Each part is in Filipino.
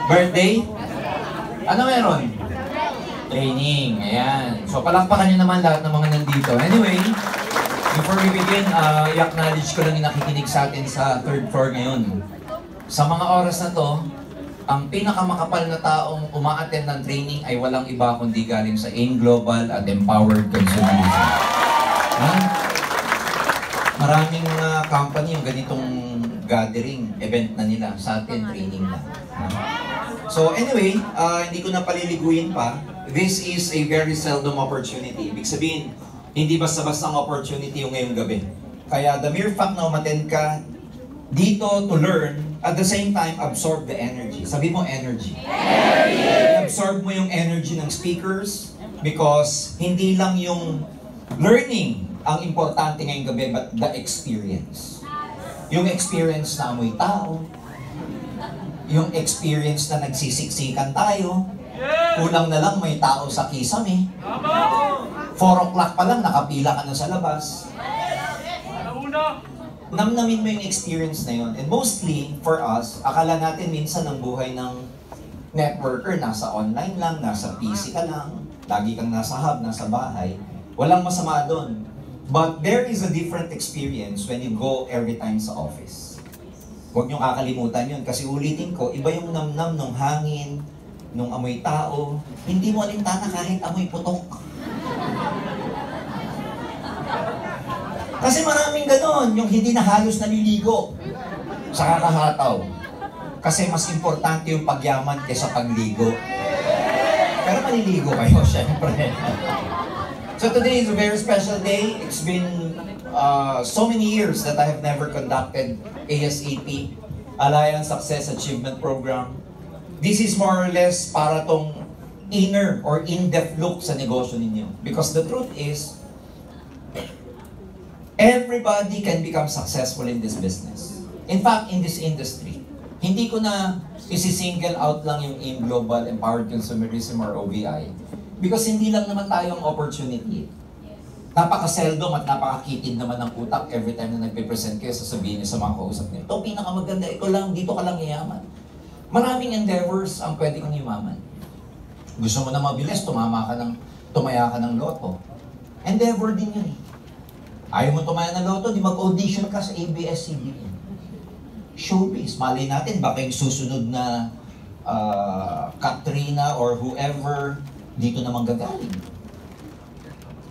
Birthday? Ano meron? Training. Ayan. So, palakpakan nyo naman lahat ng mga nandito. Anyway, before we begin, i-acknowledge ko lang yung nakikinig sa atin sa third floor ngayon. Sa mga oras na to, ang pinakamakapal na taong uma-attend ng training ay walang iba kundi galing sa AIM Global at Empowered Consumerism. Maraming company yung ganitong gathering, event na nila. Sa atin, training lang. So anyway, hindi ko na paliliguin pa. This is a very seldom opportunity. Ibig sabihin, hindi basta-basta ang opportunity yung ngayong gabi. Kaya the mere fact na umattend ka dito to learn, at the same time, absorb the energy. Sabi mo, energy. Absorb mo yung energy ng speakers because hindi lang yung learning ang importante ngayong gabi, but the experience. Yung experience na amoy tao, yung experience na nagsisiksikan tayo, kulang na lang may tao sa kisame. 4 o'clock pa lang, nakapila ka na sa labas. Namnamin mo yung experience na yun. And mostly, for us, akala natin minsan ang buhay ng networker, nasa online lang, nasa PC ka lang, lagi kang nasa hub, nasa bahay. Walang masama doon. But there is a different experience when you go every time sa office. Huwag niyong kakalimutan yun. Kasi ulitin ko, iba yung namnam ng hangin, nung amoy tao. Hindi mo alintana kahit amoy putok. Kasi maraming ganon, yung hindi na halos naliligo sa kakahataw. Kasi mas importante yung pagyaman kaysa pagligo. Pero maliligo kayo, syempre. So today is a very special day. It's been so many years that I have never conducted ASAP, Alliance Success Achievement Program. This is more or less para tong inner or in-depth look sa negosyo ninyo. Because the truth is, everybody can become successful in this business. In fact, in this industry. Hindi ko na isi-single out lang yung AIM Global Empowered Consumerism or OVI. Because hindi lang naman tayo ang opportunity. Napaka-seldom at napaka-kitid naman ng utak every time na nagpe-present kayo, sasabihin niyo sa mga kausap niyo, ito pinakamaganda, ito lang, dito ka lang yayaman. Maraming endeavors ang pwede kong yumaman. Gusto mo na mabilis, tumaya ka ng loto. Endeavor din yun eh. Ayaw mo tumaya ng loto, di mag-audition ka sa ABS-CBN. Showbiz, malay natin, baka yung susunod na Katrina or whoever, dito naman gagaling.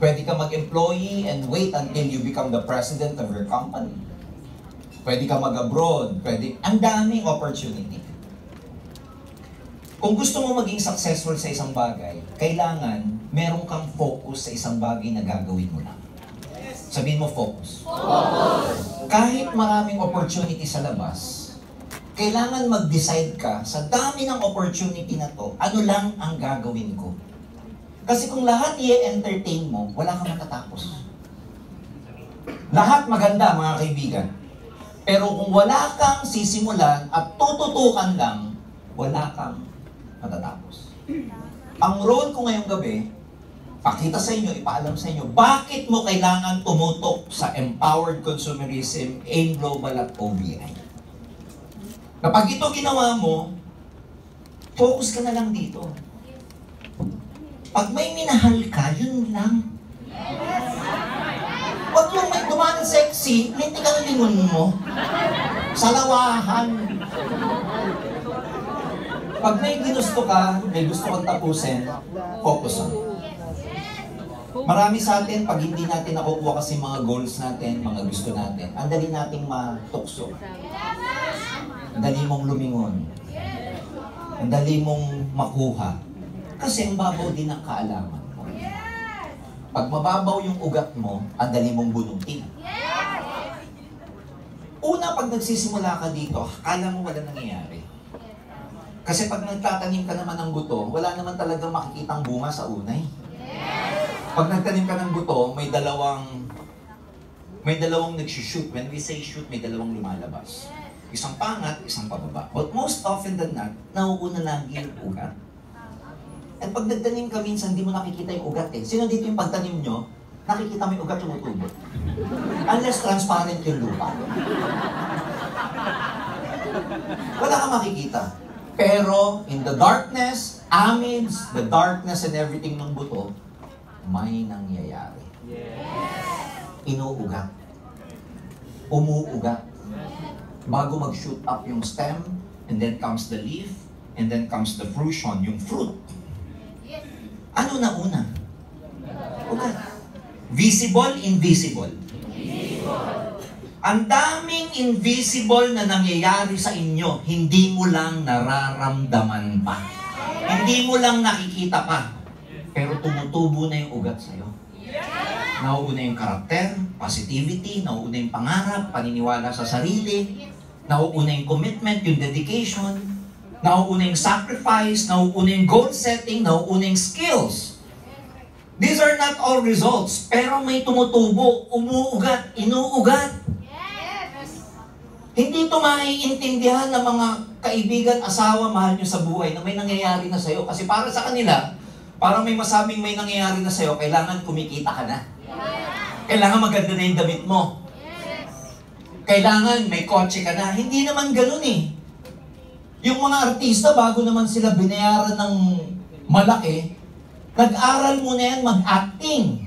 Pwede ka mag-employee and wait until you become the president of your company. Pwede ka mag-abroad, ang daming opportunity. Kung gusto mo maging successful sa isang bagay, kailangan meron kang focus sa isang bagay na gagawin mo lang. Sabihin mo, focus. Focus! Kahit maraming opportunity sa labas, kailangan mag-decide ka sa dami ng opportunity na to, ano lang ang gagawin ko. Kasi kung lahat i-entertain mo, wala kang matatapos. Lahat maganda, mga kaibigan. Pero kung wala kang sisimulan at tututukan lang, wala kang matatapos. Ang role ko ngayong gabi, pakita sa inyo, ipaalam sa inyo, bakit mo kailangan tumutok sa Empowered Consumerism, AIM Global at OVI. Kapag ito ginawa mo, focus ka na lang dito. Pag may minahal ka, yun lang. Huwag yung may dumaan sexy, hindi ka lingon mo. Salawahan. Pag may ginusto ka, may gusto kang tapusin, focus on. Marami sa atin, pag hindi natin nakukuha kasi mga goals natin, mga gusto natin, ang dali nating matukso. Ang dali mong lumingon. Ang dali mong makuha. Kasi ang babaw din ang kaalaman mo. Pag mababaw yung ugat mo, ang dali mong bunutin. Una, pag nagsisimula ka dito, akala mo wala nangyayari. Kasi pag nagtatanim ka naman ng buto, wala naman talagang makikitang bunga sa unay. Pag nagtanim ka ng buto, may dalawang nagsushoot. When we say shoot, may dalawang lumalabas. Isang pangat, isang pababa. But most often than not, nauuna lagi yung ugat. At pag nagtanim ka minsan, hindi mo nakikita yung ugat eh. Sino dito yung pagtanim nyo, nakikita mo yung ugat tumutubo? Unless transparent yung lupa. Wala kang makikita. Pero in the darkness, amidst the darkness and everything ng buto, may nangyayari. Inuugat. Umuugat. Bago mag-shoot up yung stem, and then comes the leaf, and then comes the fruition, yung fruit. Ano na una? Ugat. Visible, invisible. Ang daming invisible na nangyayari sa inyo, hindi mo lang nararamdaman pa. Hindi mo lang nakikita pa. Pero tumutubo na yung ugat sa'yo. Nauuna yung karakter, positivity, nauuna yung pangarap, paniniwala sa sarili, nauuna yung commitment, yung dedication, nauuna yung sacrifice, nauuna yung goal setting, nauuna yung skills. These are not all results, pero may tumutubo, umuugat, inuugat. Hindi ito maiintindihan ng mga kaibigan, asawa, mahal nyo sa buhay na may nangyayari na sa'yo. Kasi para sa kanila, parang may masabing may nangyayari na sa'yo, kailangan kumikita ka na. Kailangan maganda na yung damit mo. Kailangan may kotse ka na. Hindi naman ganun eh. Yung mga artista, bago naman sila binayaran ng malaki, nag-aral muna yan mag-acting.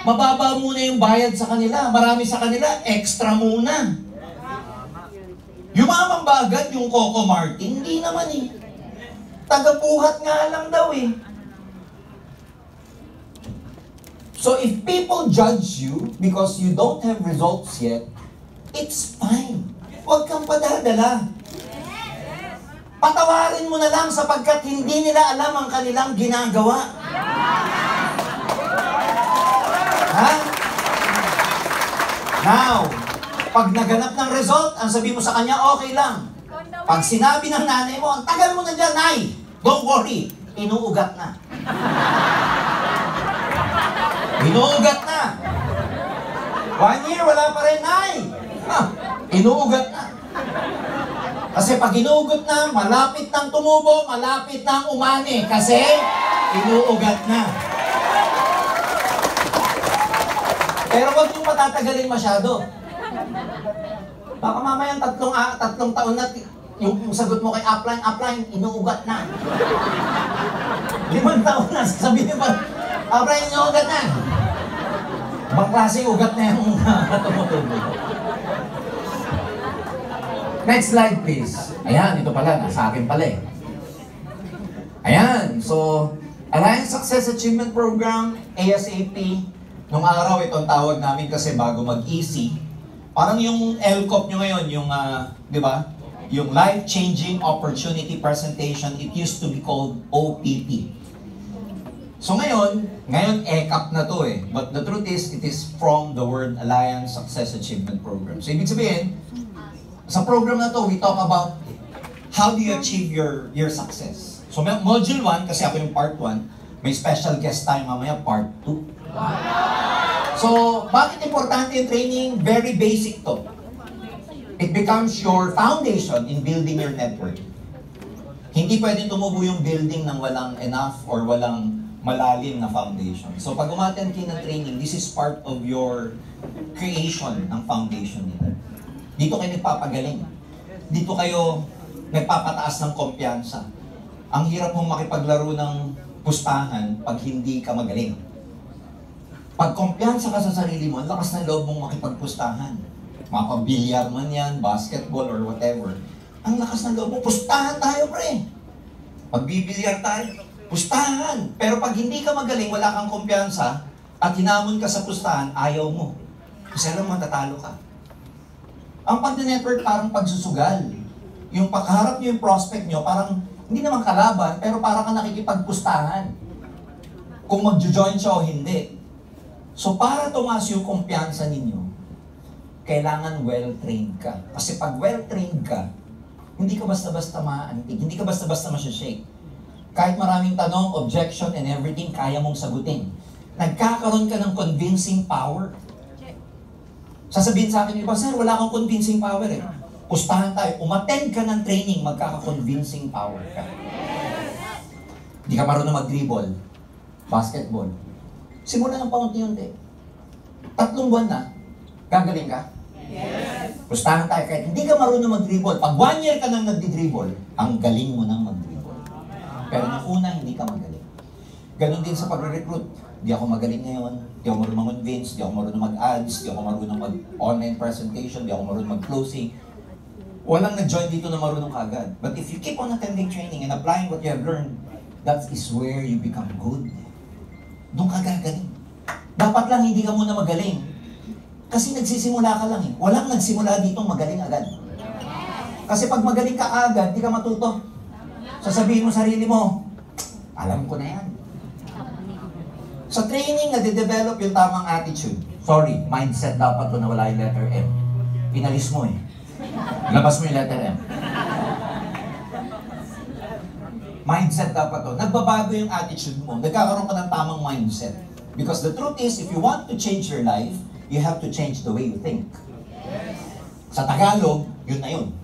Mababa muna yung bayad sa kanila. Marami sa kanila, extra muna. Yung mga mambagat, yung Coco Martin, hindi naman eh. Tagabuhat nga lang daw eh. So if people judge you because you don't have results yet, it's fine. Huwag kang padadala. Patawarin mo na lang sapagkat hindi nila alam ang kanilang ginagawa. Ha? Now, pag naganap ng result, ang sabi mo sa kanya, okay lang. Pag sinabi ng nanay mo, ang tagal mo na dyan, Nay, don't worry, inuugat na. Inuugat na. 1 year, wala pa rin, Nay. Inuugat na. Kasi pag inuugat na, malapit nang tumubo, malapit nang umani. Kasi, inuugat na. Pero huwag yung matatagalin masyado. Baka mamayang tatlong taon na yung sagot mo kay upline, inuugat na. 5 taon na, sabihin pa, upline, inuugat na. Ibang klaseng ugat na yung tumutubo. Next slide, please. Ayan, ito pala, nasa akin pala eh. Ayan, so, Alliance Success Achievement Program, ASAP. Nung araw, itong tawag namin kasi bago mag-EC. Parang yung LCOP nyo ngayon, yung, di ba? Yung Life-Changing Opportunity Presentation, it used to be called OPP. So ngayon ECAP na to eh. But the truth is, it is from the word Alliance Success Achievement Program. So ibig sabihin, sa program na to, we talk about how do you achieve your success. So module 1, kasi ako yung part 1, may special guest tayo mamaya, part 2. So, bakit importante yung training? Very basic to. It becomes your foundation in building your network. Hindi pwedeng tumubo yung building ng walang enough or walang malalim na foundation. So pag umattend kayo ng training, this is part of your creation ng foundation nito. Dito kayo nagpapagaling. Dito kayo nagpapataas ng kumpiyansa. Ang hirap mong makipaglaro ng pustahan pag hindi ka magaling. Pag kumpiyansa ka sa sarili mo, ang lakas ng loob mong makipagpustahan. Makabilyar man yan, basketball or whatever. Ang lakas ng loob mo, pustahan tayo pre. Pag bibilyar tayo, pustahan. Pero pag hindi ka magaling, wala kang kumpiyansa, at hinamon ka sa pustahan, ayaw mo. Kasi alam mo, matatalo ka. Ang pag-network parang pagsusugal. Yung pagharap nyo yung prospect nyo, parang hindi naman kalaban, pero parang ka nakikipagpustahan. Kung mag-join siya o hindi. So para tumaas yung kumpiyansa ninyo, kailangan well-trained ka. Kasi pag well-trained ka, hindi ka basta-basta maantig, hindi ka basta-basta masyashake. Kahit maraming tanong, objection, and everything, kaya mong sagutin. Nagkakaroon ka ng convincing power. Sasabihin sa akin, iba, sir, wala kang convincing power eh. Pustahan tayo, umattend ka ng training, magkaka-convincing power ka. Hindi ka marunong mag-dribble, basketball. Simulan ng paunti-unti. 3 buwan na, gagaling ka? Yes. Pustahan tayo, kahit hindi ka marunong mag-dribble, pag 1 year ka nang nagdi-dribble, ang galing mo nang mag-dribble. Pero nung una, hindi ka magaling. Ganon din sa pagre-recruit. Di ako magaling ngayon, di ako marunong mag-convince, di ako marunong mag-ads, di ako marunong mag-online presentation, di ako marunong mag-closing. Walang nag-join dito na marunong kagad. But if you keep on attending training and applying what you have learned, that is where you become good. Doon ka gagaling. Dapat lang hindi ka muna magaling. Kasi nagsisimula ka lang eh. Walang nagsimula dito magaling agad. Kasi pag magaling ka agad, di ka matuto. Sasabihin mo sarili mo, alam ko na yan. Sa training, nade-develop yung tamang attitude. Sorry, mindset dapat to na wala yung letter M. Pinalis mo eh. Labas mo yung letter M. Mindset dapat to. Nagbabago yung attitude mo. Nagkakaroon ka ng tamang mindset. Because the truth is, if you want to change your life, you have to change the way you think. Sa Tagalog, yun na yun.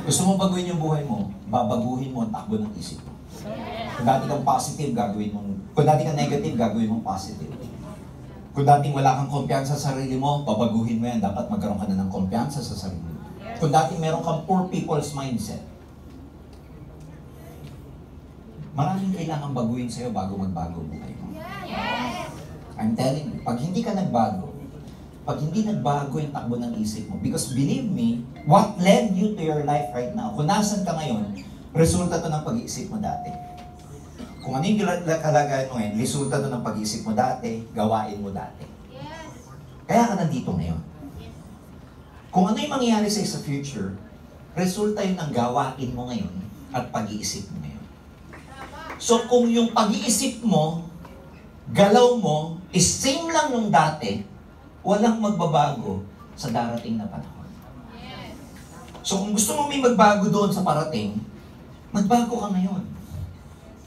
Gusto mo baguhin yung buhay mo, babaguhin mo ang takbo ng isip mo. Kung dati kang positive, gagawin mong... Kung dati kang negative, gagawin mong positive. Kung dating wala kang kumpiyansa sa sarili mo, babaguhin mo yan. Dapat magkaroon ka na ng kumpiyansa sa sarili mo. Kung dating meron kang poor people's mindset, maraming kailangan baguhin sa'yo bago magbago buhay mo. I'm telling you, pag hindi ka nagbago, pag hindi nagbago yung takbo ng isip mo, because believe me, what led you to your life right now, kung nasan ka ngayon, resulta to ng pag-iisip mo dati. Kung ano yung kalagayan mo ngayon, resulta to ng pag-iisip mo dati, gawain mo dati. Kaya ka nandito ngayon. Kung ano yung mangyayari sa'yo sa future, resulta yun ng gawain mo ngayon at pag-iisip mo ngayon. So kung yung pag-iisip mo, galaw mo, is same lang nung dati, walang magbabago sa darating na panahon. So kung gusto mo may magbago doon sa parating, magbago ka ngayon.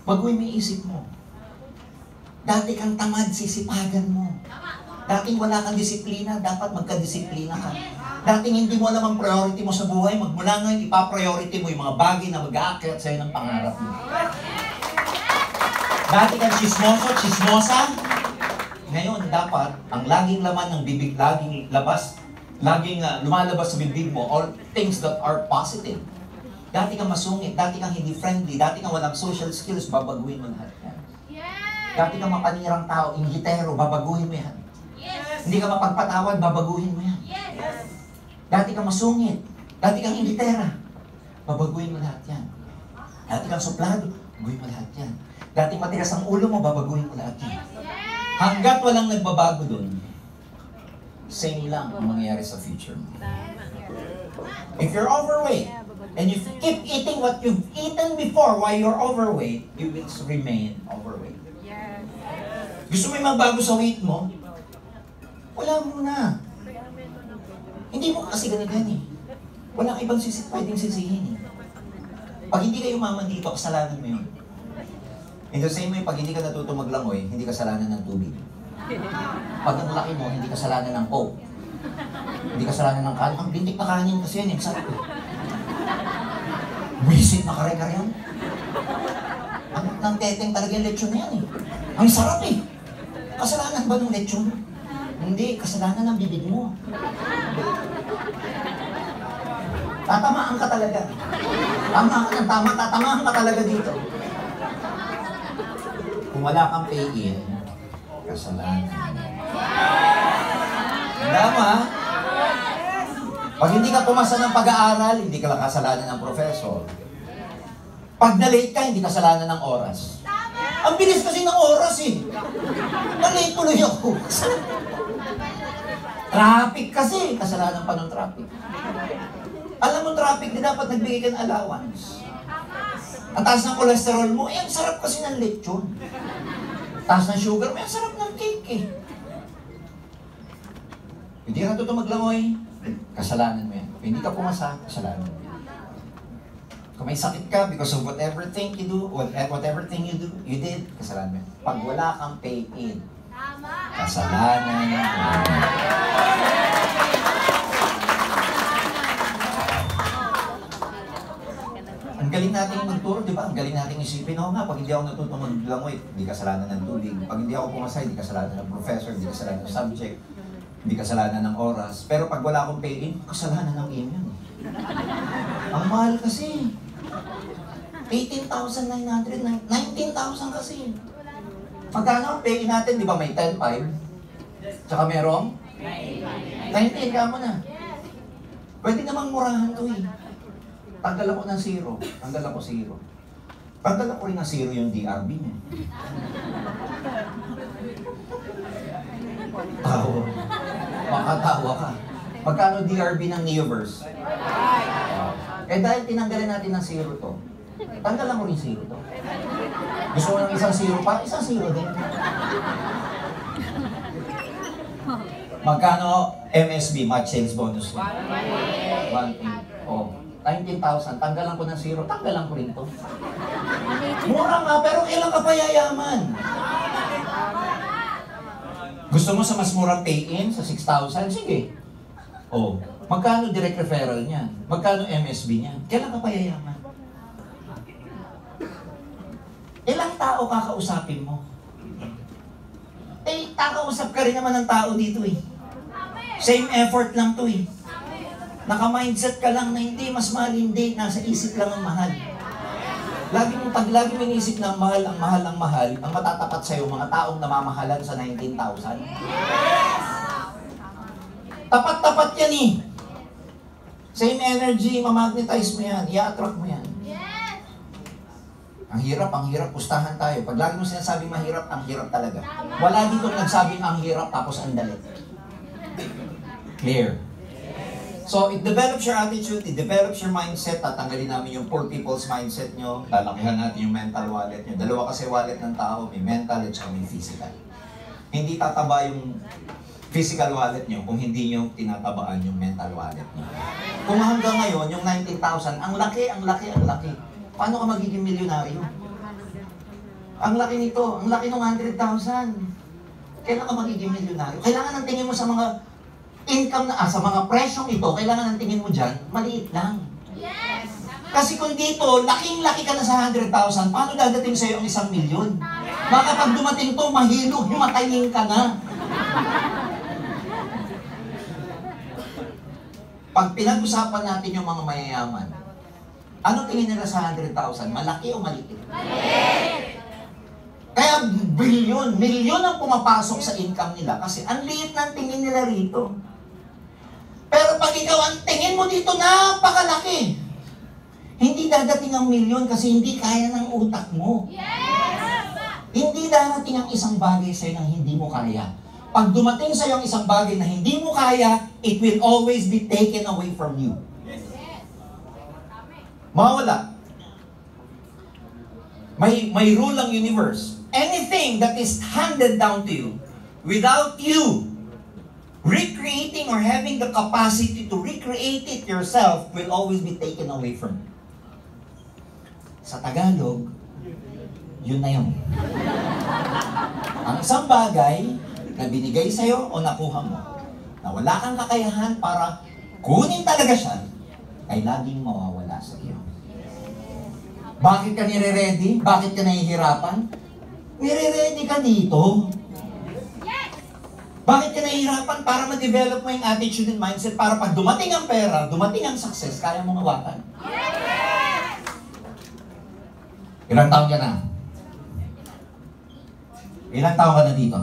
Baguhin mo yung isip mo. Dati kang tamad, sisipagan mo. Dating wala kang disiplina, dapat magka-disiplina ka. Dating hindi mo alam ang priority mo sa buhay, magmula ngayon, ipa-priority mo yung mga bagay na mag-aakyat sa'yo ng pangarap mo. Dati kang chismoso, chismosa, ngayon dapat, ang laging laman ng bibig, laging lumalabas sa bibig mo, all things that are positive. Dati kang masungit, dati kang hindi friendly, dati kang walang social skills, babaguhin mo lahat yan. Dati kang mapanirang tao, inggitero, babaguhin mo yan. Hindi ka mapagpatawad, babaguhin mo yan. Dati kang masungit, dati kang inggitera, babaguhin mo lahat yan. Dati kang suplado, babaguhin mo lahat yan. Dati matigas ang ulo mo, babaguhin mo lahat yan. Hanggat walang nagbabago dun, same lang ang mangyayari sa future mo. If you're overweight, and you keep eating what you've eaten before while you're overweight, you will remain overweight. Gusto mo yung magbago sa weight mo? Wala muna. Hindi mo kasi ganun yan eh. Walang ibang pwedeng sisihin eh. Pag hindi kayo umaman dito, kasalanan mo yun. In the same way, pag hindi ka natuto maglangoy, hindi kasalanan ng tubig. Pag ang laki mo, hindi kasalanan ng coke. Hindi kasalanan ng kanin. Ang bintik na kanin kasi yan, sarap eh. Wisit na kare-kare yan. Ang teteng talaga yung lechon na yan eh. Ang sarap eh. Kasalanan ba ng lechon? Hindi, kasalanan ng bibig mo. Tatamaan ka talaga. Tama ka ng tama, tatamaan ka talaga dito. Kung wala kang pay-in, kasalanan. Tama? Pag hindi ka pumasa ng pag-aaral, hindi ka lang kasalanan ng professor. Pag na-late ka, hindi kasalanan ng oras. Ang bilis kasi ng oras eh. Na-late tuloy ako. Traffic kasi, kasalanan pa ng traffic. Alam mo, traffic, di dapat nagbigay ka ng allowance. Ang taas ng cholesterol mo, ang sarap kasi ng lechon. Taas ng sugar mo, ang sarap ng cake eh. Hindi ka natuto maglangoy, kasalanan mo yan. Kung hindi ka pumasa, kasalanan mo yan. Kung may sakit ka because of whatever thing you do, whatever thing you did, kasalanan mo yan. Pag wala kang pay-in, kasalanan mo yan. Ang galing nating magturo, di ba? Ang galing nating isipin, oo nga, pag hindi ako natuto maglangoy, hindi kasalanan ng tubig. Pag hindi ako pumasa, hindi kasalanan ng professor, hindi kasalanan ng subject. Hindi kasalanan ng oras. Pero pag wala akong pay-in, kasalanan ng email. Ang mahal kasi. 18,900, 19,000 kasi. Magkano ang pay-in natin? Di ba may 10.5? Tsaka merong? 19, kamo na. Pwede namang murahan to eh. Tanggal ako ng zero. Tanggal ako zero. Tanggal ako rin ng zero yung DRB niya. Tawa. Makatawa ka. Magkano DRB ng Neoverse? Eh dahil tinanggalin natin ng zero to, tanggal lang ko rin zero to. Gusto mo ng isang zero pa? Isang zero din. Magkano MSB, match sales bonus? 1.8. Oh, 19,000. Tanggalan ko ng zero. Tanggalan ko rin to. Mura nga, pero kailan ka pa yayaman? Gusto mo sa mas murang pay-in, sa 6,000? Sige. Oh, magkano direct referral niyan? Magkano MSB niyan? Kailan ka pa yayaman? Ilang tao kakausapin mo? Eh, kakausap ka rin naman ng tao dito eh. Same effort lang to eh. Naka-mindset ka lang na hindi, mas mahal hindi, nasa isip lang ang mahal. Pag lagi mo inisip na mahal, ang matatapat sa'yo, mga taong namamahalan sa 19,000. Tapat-tapat yan eh. Same energy, mamagnetize mo yan, i-attract mo yan. Ang hirap, pustahan tayo. Pag lagi mo sinasabing mahirap, ang hirap talaga. Wala dito nagsabing ang hirap tapos ang dali. Clear? So, it develops your attitude, it develops your mindset. Tatanggalin namin yung poor people's mindset nyo. Lalakihan natin yung mental wallet nyo. Dalawa kasi wallet ng tao, may mental at may physical. Hindi tataba yung physical wallet nyo kung hindi nyo tinatabaan yung mental wallet nyo. Kung hanggang ngayon, yung 19,000, ang laki. Paano ka magiging milyonaryo? Ang laki nito, ang laki ng 100,000. Kailan ka magiging milyonaryo? Kailangan ang tingin mo sa mga income na, sa mga presyong ito, kailangan ang tingin mo dyan, maliit lang. Yes! Kasi kung dito, laking-laki ka na sa 100,000, paano dadating sa'yo ang 1,000,000? Baka pag dumating to, mahilo, himatayin ka na. Pag pinag-usapan natin yung mga mayayaman, ano tingin nila sa 100,000? Malaki o maliit? Maliit! Kaya milyon ang pumapasok sa income nila kasi ang liit ng tingin nila rito. Pero pag ikaw ang tingin mo dito, napakalaki. Hindi dadating ang milyon kasi hindi kaya ng utak mo. Yes! Hindi darating ang isang bagay sa'yo na hindi mo kaya. Pag dumating sa'yo ang isang bagay na hindi mo kaya, it will always be taken away from you. Mawala. May rule ang universe. Anything that is handed down to you without you recreating or having the capacity to recreate it yourself will always be taken away from you. Sa Tagalog, yun na yun. Ang isang bagay na binigay sa'yo o nakuha mo, na wala kang kakayahan para kunin talaga siya, ay laging mawawala sa iyo. Bakit ka nire-ready? Bakit ka nahihirapan? Nire-ready ka dito. Bakit ka nahihirapan? Para ma-develop mo yung attitude and mindset para pag dumating ang pera, dumating ang success, kaya mong hawakan. Ilang taon ka na? Ilang taon ka na dito?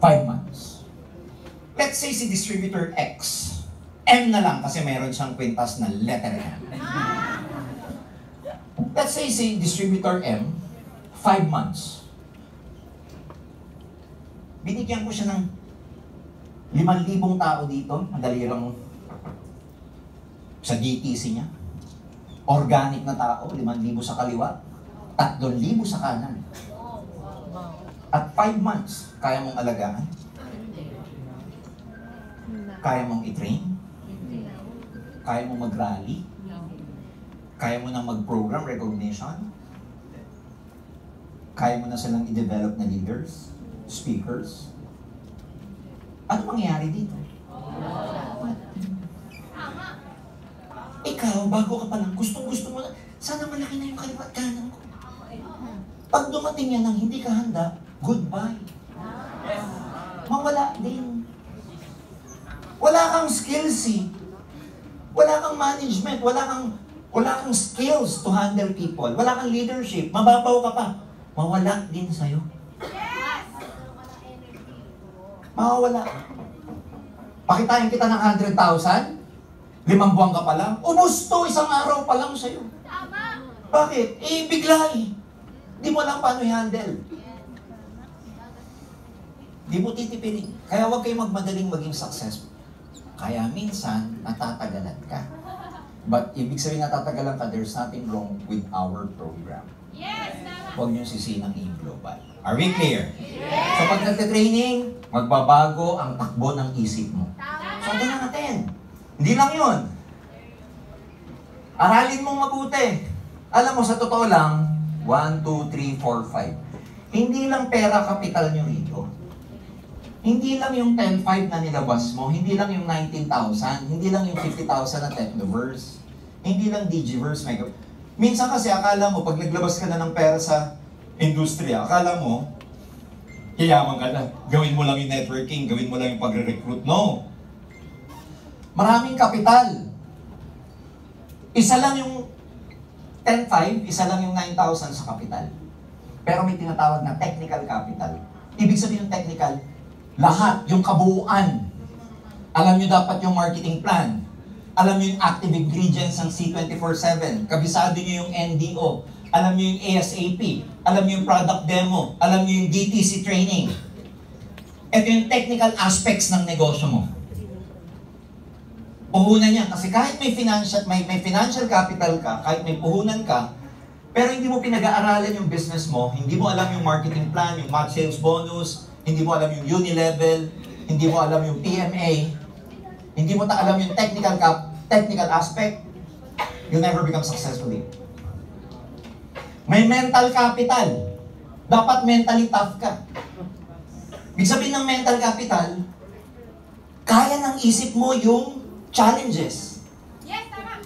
5 months. Let's say si distributor X. M na lang kasi meron siyang kwintas na letter M. Let's say si distributor M, 5 months. Binigyan ko siya ng 5,000 tao dito. Madali lang sa DTC niya. Organic na tao, 5,000 sa kaliwa, 3,000 sa kanan. At 5 months, kaya mong alagaan? Kaya mong i-train? Kaya mong mag-rally? Kaya mo na mag-program recognition? Kaya mo na silang i-develop na leaders? Speakers? Ano mangyayari dito? Ikaw, bago ka pa lang, gustong-gusto mo na, sana malaki na yung kaliwa at kanan ko. Pag dumating yan ng hindi ka handa, goodbye. Mawala din. Wala kang skills eh. Wala kang management, wala kang skills to handle people. Wala kang leadership. Mababaw ka pa. Mawala din sa'yo. Mawawala. Pakitain kita ng 100,000, 5 buwan ka pa lang, ubos to, isang araw pa lang sa'yo. Bakit? Eh, bigla eh. Di mo lang paano i-handle. Di mo titipirin. Kaya huwag kayo magmadaling maging successful. Kaya minsan, natatagalan ka. But ibig sabihin natatagalan ka, there's nothing wrong with our program. Yes! Huwag niyong sisinang i-global. Are we clear? Yes! So pag nagte-training, magbabago ang takbo ng isip mo. So ito na natin. Hindi lang yun. Aralin mong mabuti. Alam mo, sa totoo lang, 1, 2, 3, 4, 5. Hindi lang pera kapital nyo rito. Hindi lang yung 10,500 na nilabas mo, hindi lang yung 19,000, hindi lang yung 50,000 na Technoverse, hindi lang Digiverse, Mega. Minsan kasi akala mo, pag naglabas ka na ng pera sa industriya, akala mo, yayaman ka na. Gawin mo lang yung networking, gawin mo lang yung pagre-recruit. No! Maraming kapital. Isa lang yung 10,500, isa lang yung 9,000 sa kapital. Pero may tinatawag na technical capital. Ibig sabihin yung technical, lahat, yung kabuuan. Alam nyo dapat yung marketing plan. Alam nyo yung active ingredients ng C24/7. Kabisado nyo yung NDO. Alam nyo yung ASAP. Alam nyo yung product demo. Alam nyo yung DTC training. Ito yung technical aspects ng negosyo mo. Puhunan yan. Kasi kahit may financial capital ka, kahit may puhunan ka, pero hindi mo pinag-aaralan yung business mo, hindi mo alam yung marketing plan, yung match sales bonus, hindi mo alam yung uni-level, hindi mo alam yung PMA, hindi mo alam yung technical aspect, you'll never become successful. May mental capital. Dapat mentally tough ka. Ibig sabihin ng mental capital, kaya ng isip mo yung challenges. Yes, tama.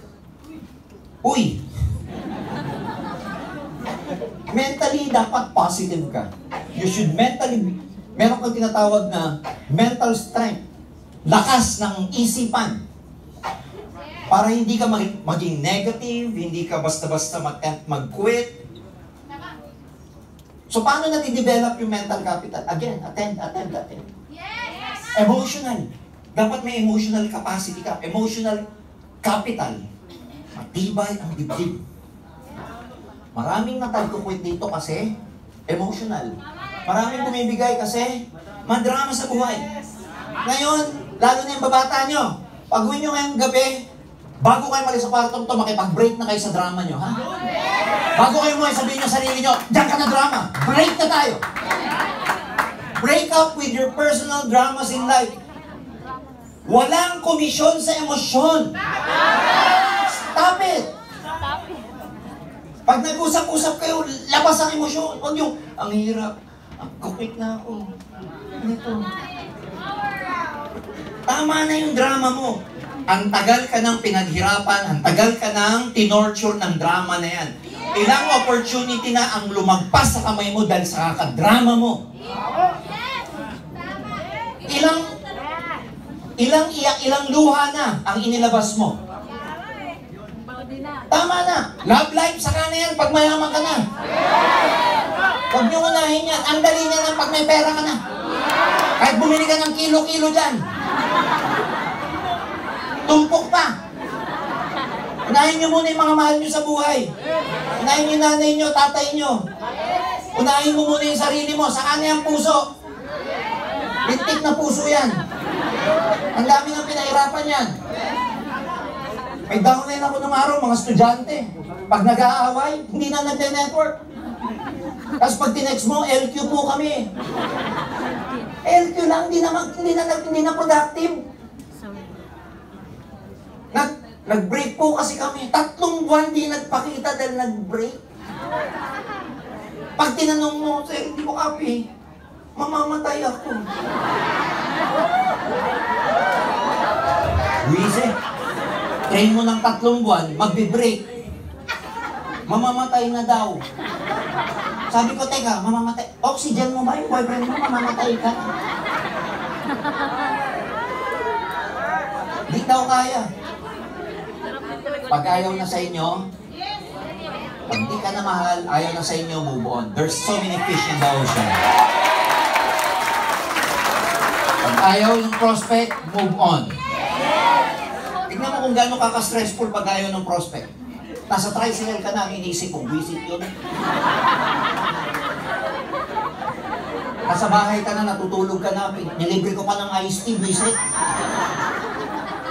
Uy! Mentally, dapat positive ka. You should meron kang tinatawag na mental strength. Lakas ng isipan. Para hindi ka maging negative, hindi ka basta-basta mag-quit. So, paano nati-develop yung mental capital? Again, attend. Yes! Emotional. Dapat may emotional capacity ka. Emotional capital. Matibay ang dibdib. Maraming natagkukwit dito kasi emotional. Maraming bumibigay kasi madrama sa buhay. Ngayon, lalo na yung babata nyo, pag uwi nyo ngayong gabi, bago kayo malis sa kwartong to, makipag-break na kayo sa drama nyo, ha? Bago kayo mo sabihin nyo sa sarili nyo, diyan ka na drama, break na tayo. Break up with your personal dramas in life. Walang komisyon sa emosyon. Stop it! Pag nag-usap-usap kayo, labas ang emosyon. Huwag yung, ang hirap, kukit na ako. Ganito. Tama na yung drama mo. Ang tagal ka ng pinaghirapan, ang tagal ka ng tinorture ng drama na yan. Ilang opportunity na ang lumagpas sa kamay mo dahil sa kakadrama mo. Ilang iyak, ilang luha na ang inilabas mo. Tama na. Love life, saka na yan pag mayaman ka na. Huwag niyo unahin yan. Ang dali niya lang pag may pera ka na. Kahit bumili ka ng kilo-kilo dyan. Tumpok pa. Unahin niyo muna yung mga mahal niyo sa buhay. Unahin niyo nanay niyo, tatay niyo. Unahin mo muna yung sarili mo. Saka na yung puso. Lintik na puso yan. Ang dami ng pinahirapan yan. May downline ako ng araw, mga estudyante. Pag nag-aaway, hindi na nagte-network. Tapos pag tinext mo, LQ po kami. LQ lang, hindi na productive. Nag-break po kasi kami. 3 buwan di nagpakita dahil nag-break. Pag tinanong mo, sir, hindi mo copy, mamamatay ako. Luise, train mo ng 3 buwan, magbe-break. Mamamatay na daw. Sabi ko, teka, mamamatay. Oxygen mo ba yung boyfriend mo? Mamamatay ka. daw kaya. Pag ayaw na sa inyo, pag di ka na mahal, ayaw na sa inyo, move on. There's so many fish in the ocean. Pag ayaw yung prospect, move on. Tignan mo kung gaano kaka-stressful pag ayaw ng prospect. Nasa tricycle ka na, iniisip kong visit yun. Nasa bahay ka na, natutulog ka na, nilibre ko pa ng iced tea, visit.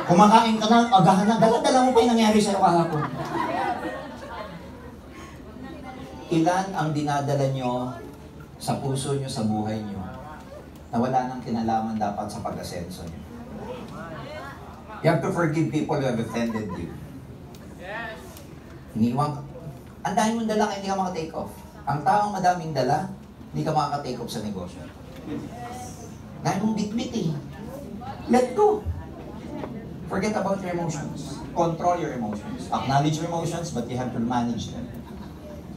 Kumakain ka na, agahan na, dala-dala mo pa yung nangyari sa'yo kahapon. Ilan ang dinadala nyo sa puso nyo, sa buhay nyo, na wala nang kinalaman dapat sa pag-asenso nyo? You have to forgive people who have offended you. Iniwan ka. Ang dami mong dala, hindi ka maka-take off. Ang taong madaming dala, hindi ka makaka-take off sa negosyo. Dahil mong bit-bit eh. Let go. Forget about your emotions. Control your emotions. Acknowledge your emotions, but you have to manage them.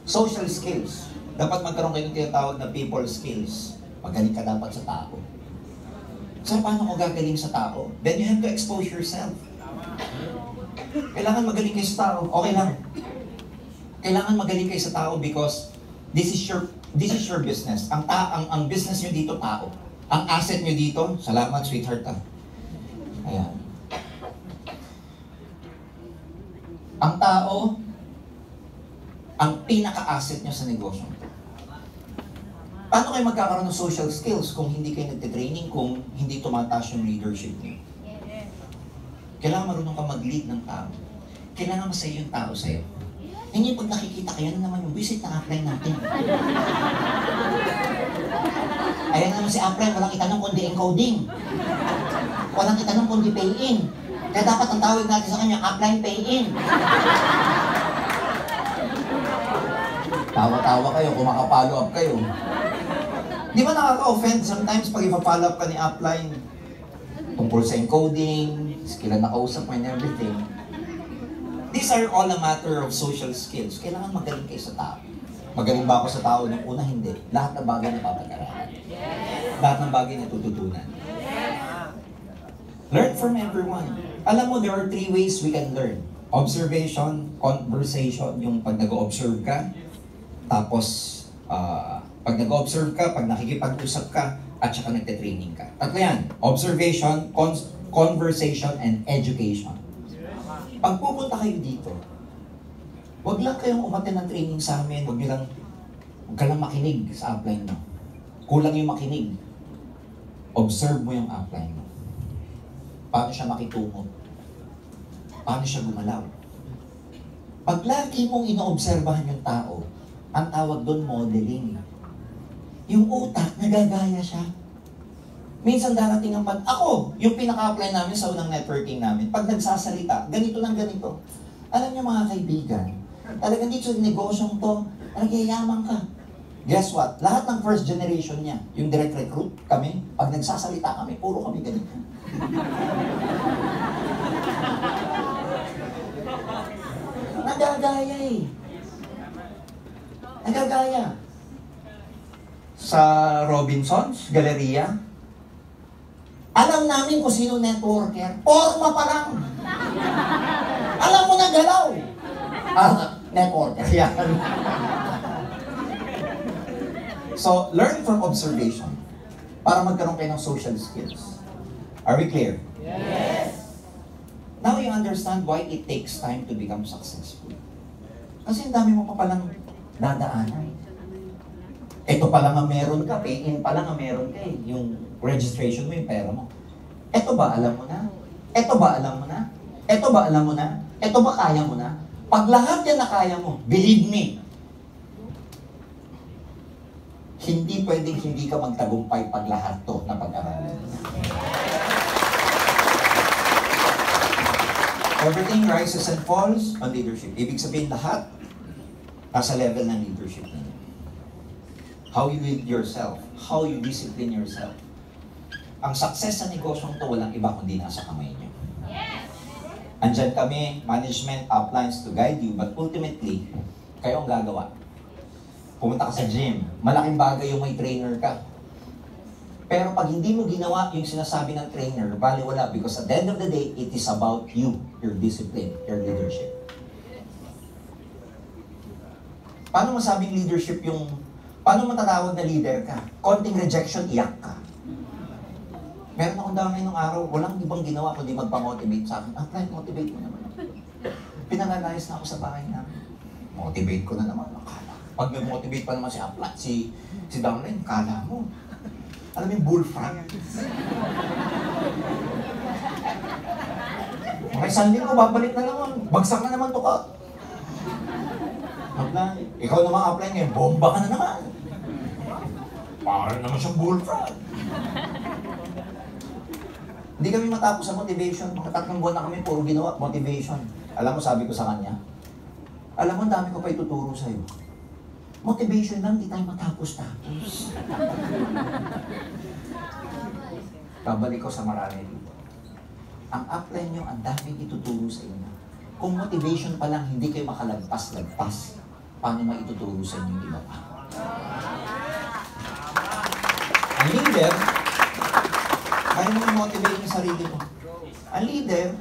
Social skills. Dapat magkaroon kayo ng tinatawag na people skills. Magaling ka dapat sa tao. So, paano ko gagaling sa tao? Then you have to expose yourself. Kailangan magaling kayo sa tao. Okay lang. Kailangan magaling kayo sa tao because this is your business. Ang business nyo dito, tao. Ang asset nyo dito, salamat, sweetheart. Ayan. Ang tao, ang pinaka-asset nyo sa negosyo. Paano kayo magkakaroon ng social skills kung hindi kayo nagte-training, kung hindi tumataas yung leadership nyo? Kailangan marunong ka mag-lead ng tao. Kailangan masaya yung tao sa'yo. Hindi pag nakikita kayo na naman yung visit na upline natin. Ayan naman si upline, walang itanong kundi encoding. Walang itanong kundi pay-in. Kaya dapat ang tawag natin sa kanya, upline pay-in. Tawa-tawa kayo, kumaka-follow up kayo. Di ba nakaka-offend sometimes pag ipa-follow up ka ni upline tungkol sa encoding, skill na kausap mo and everything. These are all a matter of social skills. Kailangan magaling kayo sa tao. Magaling ba ako sa tao nung una? Hindi. Lahat ng bagay na papag-aralan. Lahat ng bagay na tututunan. Learn from everyone. Alam mo, there are 3 ways we can learn. Observation, conversation, yung pag nag-observe ka, tapos pag nag-observe ka, pag nakikipag-usap ka, at saka nagte-training ka. Tatlo yan. Observation, conversation, and education. Pag pupunta kayo dito, huwag lang kayong umattend ng training sa amin, huwag ka lang makinig sa upline mo. Kulang yung makinig. Observe mo yung upline mo. Paano siya makitungo? Paano siya gumalaw? Pag lagi mong inoobserbahan yung tao, ang tawag doon modeling. Yung utak, nagagaya siya. Minsan darating ang ako, yung pinaka-apply namin sa unang networking namin, pag nagsasalita, ganito lang ganito. Alam niyo mga kaibigan, talagang dito sa negosyong to, nagyayaman ka. Guess what? Lahat ng first generation niya, yung direct recruit kami, pag nagsasalita kami, puro kami ganito. Nagagaya eh. Nagagaya. Sa Robinsons, Galleria, alam namin kung sino networker. Porma pa lang. Alam mo na galaw. Networker. Yan. So, learn from observation para magkaroon kayo ng social skills. Are we clear? Yes. Now you understand why it takes time to become successful. Kasi ang dami mo pa palang dadaanan. Ito pa lang ang meron ka, pay-in pa lang ang meron ka eh. Yung registration mo, yung pera mo. Ito ba alam mo na? Ito ba alam mo na? Ito ba alam mo na? Ito ba kaya mo na? Pag lahat yan na kaya mo, believe me, hindi pwedeng hindi ka magtagumpay pag lahat to na pag-aralan. Everything rises and falls on leadership. Ibig sabihin lahat, nasa level ng leadership na. How you lead yourself, how you discipline yourself. Ang success sa negosyong to, walang iba kundi nasa kamay niyo. Yes. Andyan kami, management, uplines to guide you, but ultimately, kayo ang gagawa. Pumunta ka sa gym, malaking bagay yung may trainer ka. Pero pag hindi mo ginawa yung sinasabi ng trainer, baliwala because at the end of the day, it is about you, your discipline, your leadership. Paano masabing leadership yung, paano matatawag na leader ka? Konting rejection, iyak ka. Meron akong dami nung araw, walang ibang ginawa kundi magpa-motivate sa akin. Client, motivate mo naman. Pinanalayas na ako sa bahay namin. Motivate ko na naman. Akala. Pag may motivate pa naman si Aplat, si Downline, kala mo. Alam mo yung bullfrog? Mga isang linggo, babalik na naman. Bagsak na naman to ka. Apply. Ikaw naman apply ngayon, bomba ka na naman. Parang naman siyang bullfrog. Hindi kami matapos sa motivation. Mga 3 buwan na kami, puro ginawa, motivation. Alam mo, sabi ko sa kanya, alam mo, dami ko pa ituturo sa'yo. Motivation lang, di tayo matapos-tapos. Babalik ko sa marami dito. Ang upline nyo, ang daming ituturo sa inyo. Kung motivation pa lang, hindi kayo makalagpas-lagpas. Paano maituturo sa inyo yung iba pa? Ang leader, kaya mo motivate yung sarili mo. Ang leader,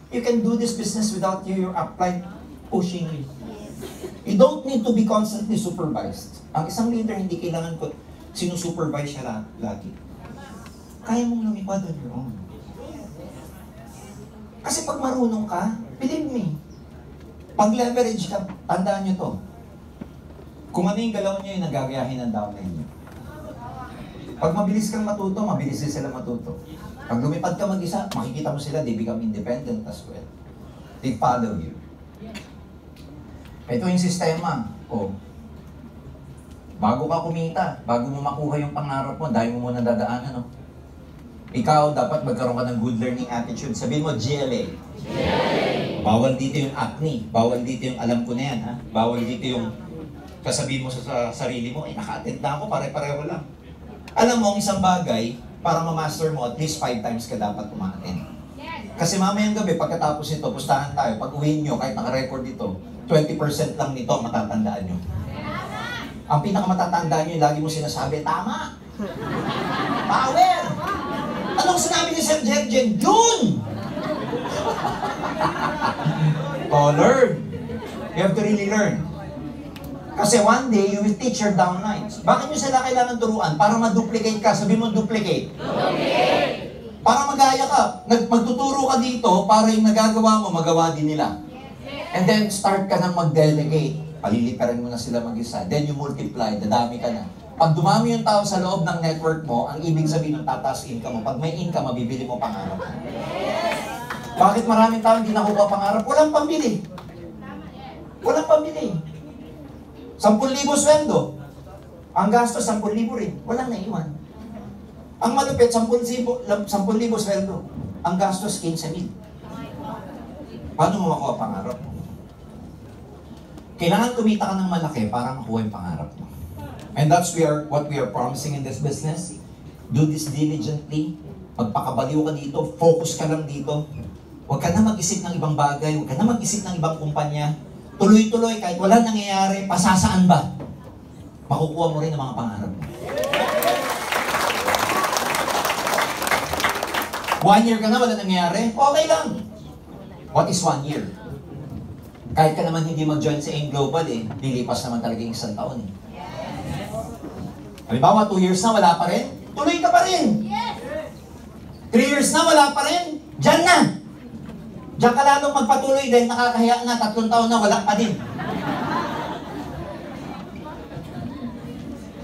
you can do this business without your upline pushing you. You don't need to be constantly supervised. Ang isang leader, hindi kailangan ko sinusupervise siya lagi. Kaya mong lumipad on your own. Kasi pag marunong ka, believe me, pag leverage ka, tandaan nyo to. Kung ano yung galaw nyo yung nagagayahin ng downline nyo. Pag mabilis kang matuto, mabilis din sila matuto. Pag lumipad ka mag-isa, makikita mo sila, they become independent as well. They follow you. Ito yung sistema. Bago ka kumita, bago mo makuha yung pangarap mo, dahil mo muna dadaanan, no? Ikaw, dapat magkaroon ka ng good learning attitude. Sabihin mo, GLA. Bawal dito yung acne. Bawal dito yung alam ko na yan, ha? Bawal dito yung kasabihin mo sa sarili mo, naka-attend na ako, pare-pareho lang. Alam mo, ang isang bagay, para ma-master mo, at least 5 times ka dapat uma-attend. Kasi mamayang gabi, pagkatapos nito, pustahan tayo. Pag uwiin nyo, kahit naka-record dito, 20% lang nito matatandaan nyo. Ang pinakamatatandaan nyo, lagi mo sinasabi, tama! Power! Anong sinabi ni Sir Jerjen? Yun! Learn. You have to really learn. Kasi one day, you will teach your downlines. Bakit nyo sila kailangan turuan? Para ma-duplicate ka. Sabi mo, duplicate. Duplicate! Para magaya ka. Magtuturo ka dito, para yung nagagawa mo, magawa din nila. And then, start ka nang mag-delegate. Paliliparan mo na sila mag-isa. Then you multiply, dadami ka na. Pag dumami yung tao sa loob ng network mo, ang ibig sabihin ng tataas income mo. Pag may income, mabibili mo pangarap. Bakit maraming tao hindi nakuha pangarap? Walang pambili. Walang pambili. 10,000 sweldo. Ang gastos, 10,000 rin. Walang naiwan. Ang malupit, 10,000 sweldo. Ang gastos, 15,000. Paano mo makuha pangarap mo? Kailangan kumita ka ng malaki para makuha yung pangarap mo. And that's what we are promising in this business. Do this diligently. Magpakabaliw ka dito. Focus ka lang dito. Huwag ka na mag-isip ng ibang bagay. Huwag ka na mag-isip ng ibang kumpanya. Tuloy-tuloy, kahit wala nangyayari, pasasaan ba? Makukuha mo rin ang mga pangarap mo. 1 year ka na, wala nangyayari? Okay lang. What is 1 year? Kahit ka naman hindi mag-join sa AIM Global, lilipas naman talaga yung 1 taon. Halimbawa, 2 years na, wala pa rin? Tuloy ka pa rin. 3 years na, wala pa rin? Diyan na. Diyan ka lalong magpatuloy dahil nakakahiya na, 3 taon na, wala pa din.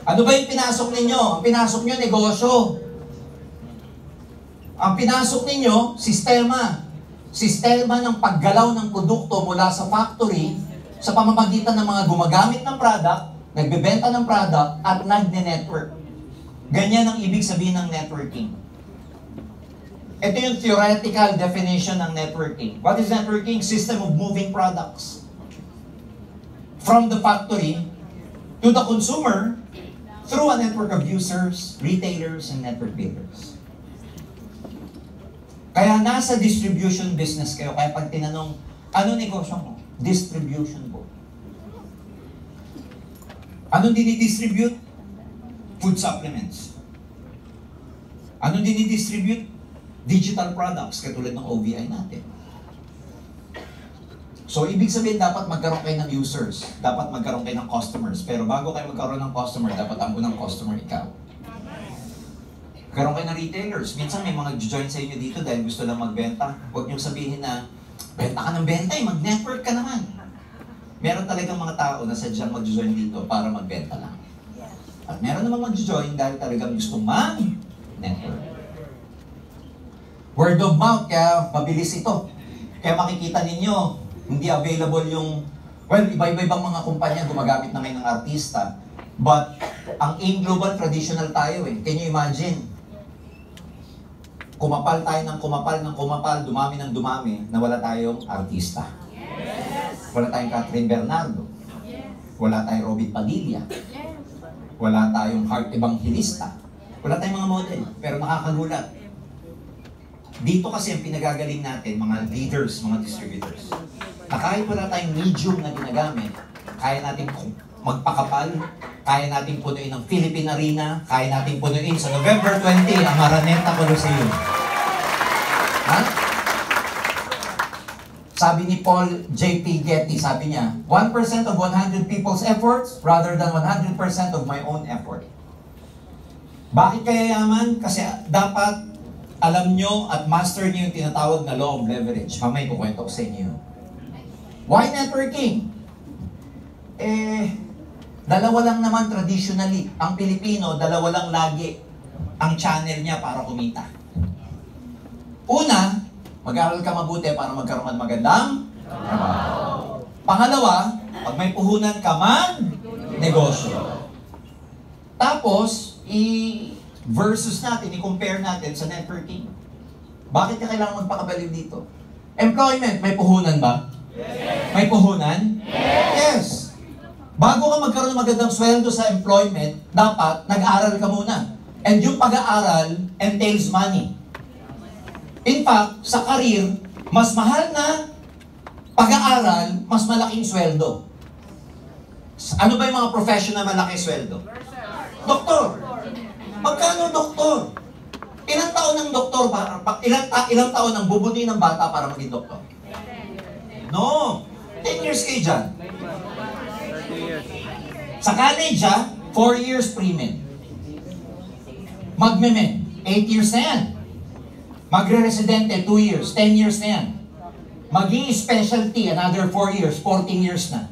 Ano ba yung pinasok ninyo? Ang pinasok nyo, negosyo. Ang pinasok ninyo, sistema. Sistema ng paggalaw ng produkto mula sa factory sa pamamagitan ng mga gumagamit ng product, nagbebenta ng product, at nagne-network. Ganyan ang ibig sabihin ng networking. Ito yung theoretical definition ng networking. What is networking? System of moving products from the factory to the consumer through a network of users, retailers, and network builders. Kaya nasa distribution business kayo. Kaya pag tinanong, ano negosyo mo? Distribution po. Anong dinidistribute? Food supplements. Ano dinidistribute? Digital products, katulad ng OVI natin. So, ibig sabihin, dapat magkaroon kayo ng users. Dapat magkaroon kayo ng customers. Pero bago kayo magkaroon ng customer, dapat ang unang customer ikaw. Magkaroon kayo ng retailers. Minsan may mga join sa inyo dito dahil gusto lang magbenta. Huwag niyong sabihin na, benta ka ng benta mag-network ka naman. Meron talagang mga tao na sadyang mag-join dito para magbenta lang. At meron namang mag-join dahil talagang gusto mag-network. Word of mouth, kaya mabilis ito. Kaya makikita ninyo, hindi available yung, well, iba-ibang mga kumpanya gumagamit na ngayon ng artista. But, ang AIM Global, traditional tayo eh. Can you imagine? Kumapal tayo ng kumapal, dumami ng dumami, na wala tayong artista. Yes. Wala tayong Catherine Bernardo. Yes. Wala tayong Robin Padilla. Yes. Wala tayong Heart Evangelista. Wala tayong mga model. Pero nakakagulat. Dito kasi ang pinagagaling natin, mga leaders, mga distributors, na kahit wala tayong medium na ginagamit, kaya natin magpakapal, kaya natin punuin ang Philippine Arena, kaya natin punuin sa November 20 ang Araneta Coliseum. Ha? Sabi ni Paul J.P. Getty, sabi niya, 1% of 100 people's efforts rather than 100% of my own effort. Bakit kaya yaman? Kasi dapat alam nyo at master nyo yung tinatawag na law of leverage. Mamay kukwento ko sa inyo. Why networking? Dalawa lang naman traditionally. Ang Pilipino, dalawa lang lagi ang channel niya para kumita. Una, mag-aral ka mabuti para magkaroon ng magandang trabaho. Pangalawa, pag may puhunan ka negosyo. Tapos, versus natin, i-compare natin sa networking. Bakit ka kailangan magpakabaliw dito? Employment, may puhunan ba? Yes. May puhunan? Yes. Bago ka magkaroon ng magandang sweldo sa employment, dapat nag-aaral ka muna. And yung pag-aaral entails money. In fact, sa career, mas mahal na pag-aaral, mas malaking sweldo. Ano ba yung mga profession na malaking sweldo? Doktor. Magkano doktor? Ilang taon ng doktor ba? Ilang taon ang bubunuin ng bata para maging doktor? No. 10 years kayo dyan. Sa college, 4 years pre-med. Magme-med, 8 years na yan. Magre-residente, 2 years, 10 years na yan. Maging specialty, another 4 years, 14 years na.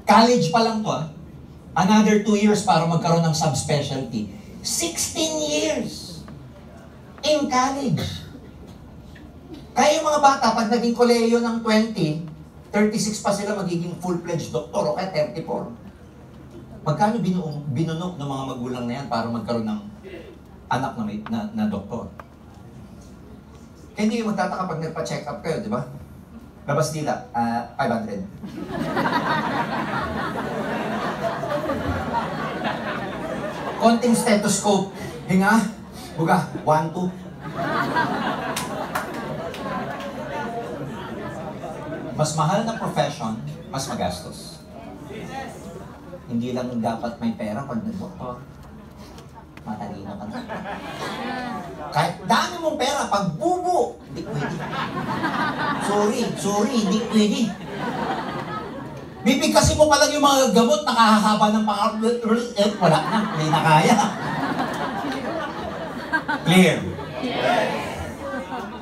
College pa lang to, another 2 years para magkaroon ng subspecialty. 16 years in college. Kaya yung mga bata, pag naging koleyo ng 20, 36 pa sila magiging full-fledged doktor o kaya 34. Magkano binunok ng mga magulang na yan para magkaroon ng anak na doktor? Kaya hindi yung magtataka pag nagpa-check up kayo, di ba? Labas nila, 500. Konting stethoscope, hinga, buga, 1, 2. Mas mahal na profession, mas magastos. Hindi lang dapat may pera pag nag-doktor. Matalino ka na. Kahit dami mong pera, pag bubo, hindi pwede. Sorry, hindi pwede. Bibigkasin mo pa lang yung mga gamot, nakahahaba ng wala na, hindi na kaya. Clear? Yes.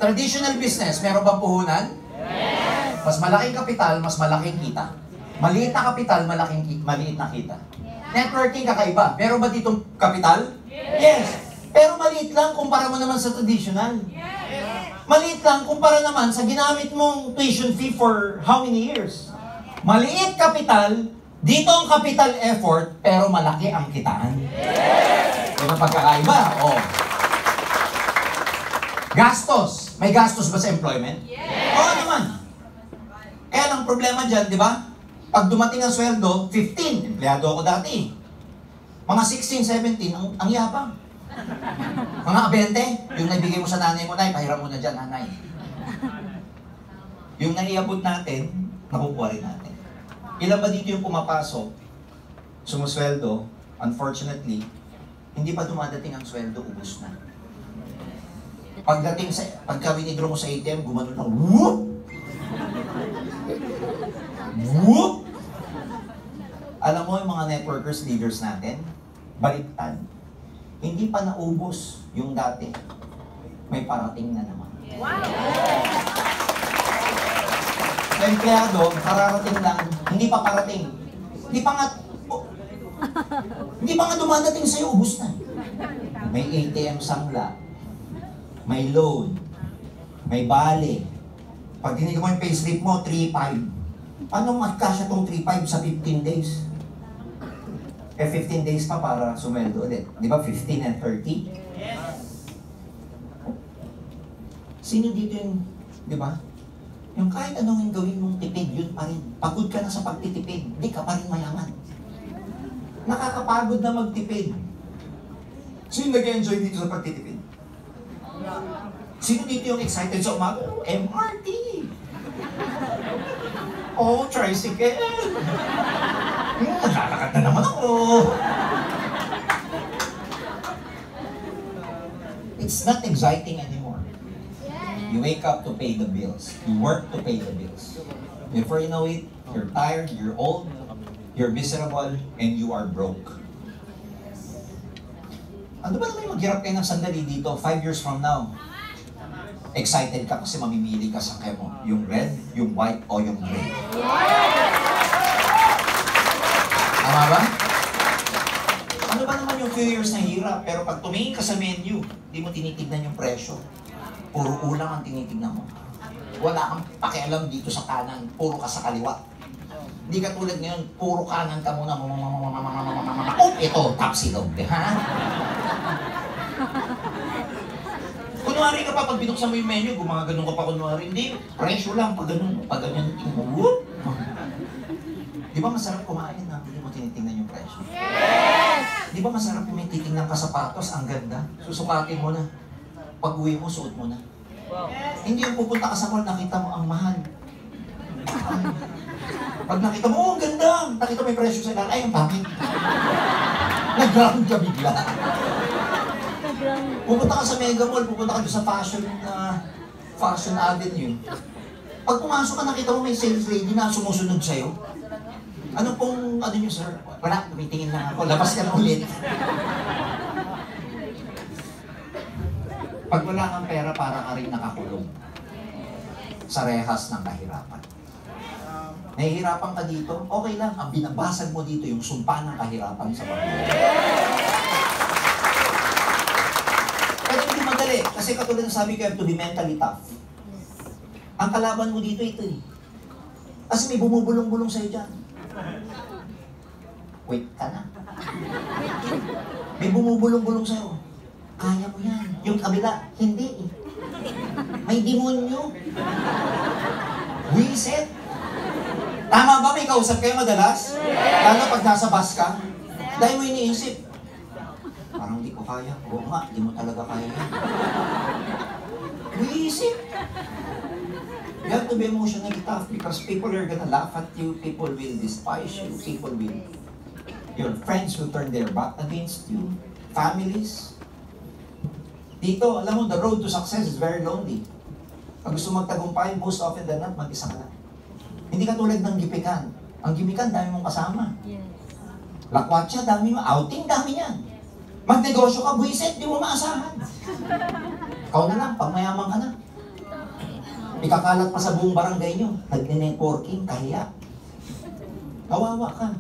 Traditional business, meron bang puhunan? Yes. Mas malaking kapital, mas malaking kita. Maliit na kapital, maliit na kita. Networking kakaiba. Meron ba ditong kapital? Yes. Pero maliit lang kumpara mo naman sa traditional. Yes. Maliit lang kumpara naman sa ginamit mong tuition fee for how many years? Maliit kapital, dito ang capital effort, pero malaki ang kitaan. Yes! Yan ang pagkakaiba. Oh. Gastos. May gastos ba sa employment? Yes! Oo naman. Kaya lang problema dyan, di ba? Pag dumating ang sweldo, 15. Empleyado ako dati. Mga 16, 17, ang yabang. Mga 20, yung naibigay mo sa nanay mo, nay, pahiram mo na dyan, nanay. Yung naiabot natin, nakukuha rin natin. Ilan ba dito yung pumapasok, sumusweldo, unfortunately, hindi pa dumadating ang sweldo, ubus na. Pagka winidraw mo sa ATM, gumanon lang, whoop! Whoop! Alam mo yung mga networkers, leaders natin, baliktad. Hindi pa naubos yung dati. May parating na naman. Wow! Sa empleyado, kararating lang, hindi pa parating. Hindi pa nga dumadating sa'yo, ubus na. May ATM sangla, may loan, may bale. Pag dinig mo yung payslip mo, 3.5. Paano magkasya tong 3.5 sa 15 days? 15 days pa para sumweldo ulit. Di ba 15 and 30? Sino dito yung, di ba? Yung kahit anong yung gawin mong tipid, yun pa rin. Pagod ka na sa pagtitipid, di ka pa rin mayaman. Nakakapagod na magtipid. Sino nag-enjoy dito sa pagtitipid? Sino dito yung excited sa umaga? MRT! Oh, tricycle! Naglalakad na naman ako! It's not exciting anymore. You wake up to pay the bills. You work to pay the bills. Before you know it, you're tired, you're old, you're miserable, and you are broke. Ano ba naman maghirap kayo ng sandali dito 5 years from now? Excited ka kasi mamimili ka sa kemo. Yung red, yung white, o yung gray. Tama ba? Ano ba naman yung few years na hirap? Pero pag tumingin ka sa menu, hindi mo tinitignan yung presyo. Puro ulam ang tinitignan mo. Wala kang pakialam dito sa kanan, puro ka sa kaliwa. Hindi ka tulad ngayon, puro kanan ka muna. Oh, ito, top silog. Ha? Kunwari ka pa, pag binuksan mo yung menu, gumagano'n ka pa kunwari. Hindi, presyo lang, pag ganun, pag ganyan, whoop! Di ba masarap kumain na hindi mo tinitingnan yung presyo? Yes! Di ba masarap yung may titingnan ka sapatos, ang ganda? Susukatin mo na. Pag uwi mo, suot mo na. Yes. Hindi yung pupunta ka sa mall, nakita mo ang mahal. Pag nakita mo, oh, ang ganda! Nakita mo yung presyo sa ilan, ay, ang pangit. Nag-ground ka bigla. Pupunta ka sa Mega Mall, pupunta ka sa Fashion Avenue. Pag pumasok ka, nakita mo may sales lady na sumusunod sa'yo. Ano pong, ano nyo, sir? Wala, tumitingin lang ako. Labas ka na ulit. Pag wala kang pera, para ka rin nakakulong sa rehas ng kahirapan. Nahihirapan ka dito, okay lang. Ang binabasag mo dito, yung sumpa ng kahirapan sa pamilya. Pero hindi madali. Kasi katulad ng sabi ko, you have to be mentally tough. Ang kalaban mo dito, ito eh. Kasi may bumubulong-bulong sa'yo dyan. Wait ka na. May bumubulong-bulong sa'yo. Kaya mo yan. Yung kabila, hindi eh. May demonyo. Wiset. Tama ba? May kausap kayo madalas? Lalo pag nasa bus ka? Dahil mo iniisip. Parang di ko kaya. Oo nga, di mo talaga kaya yan. Wiset. You have to be emotionally tough because people are gonna laugh at you, people will despise you, your friends will turn their back against you, families. Dito, alam mo, the road to success is very lonely. Pag gusto magtagumpay, most often than not, mag-isa ka lang. Hindi ka tulad ng gipikan. Ang gipikan, dami mong kasama. Lakwatsa, dami mo. Outing, dami yan. Magnegosyo ka, buwisit, di mo maasahan. Ikaw na lang, pag mayaman ka na. Ikakalat pa sa buong barangay nyo. Nagne-networking, kahiya. Kawawa ka.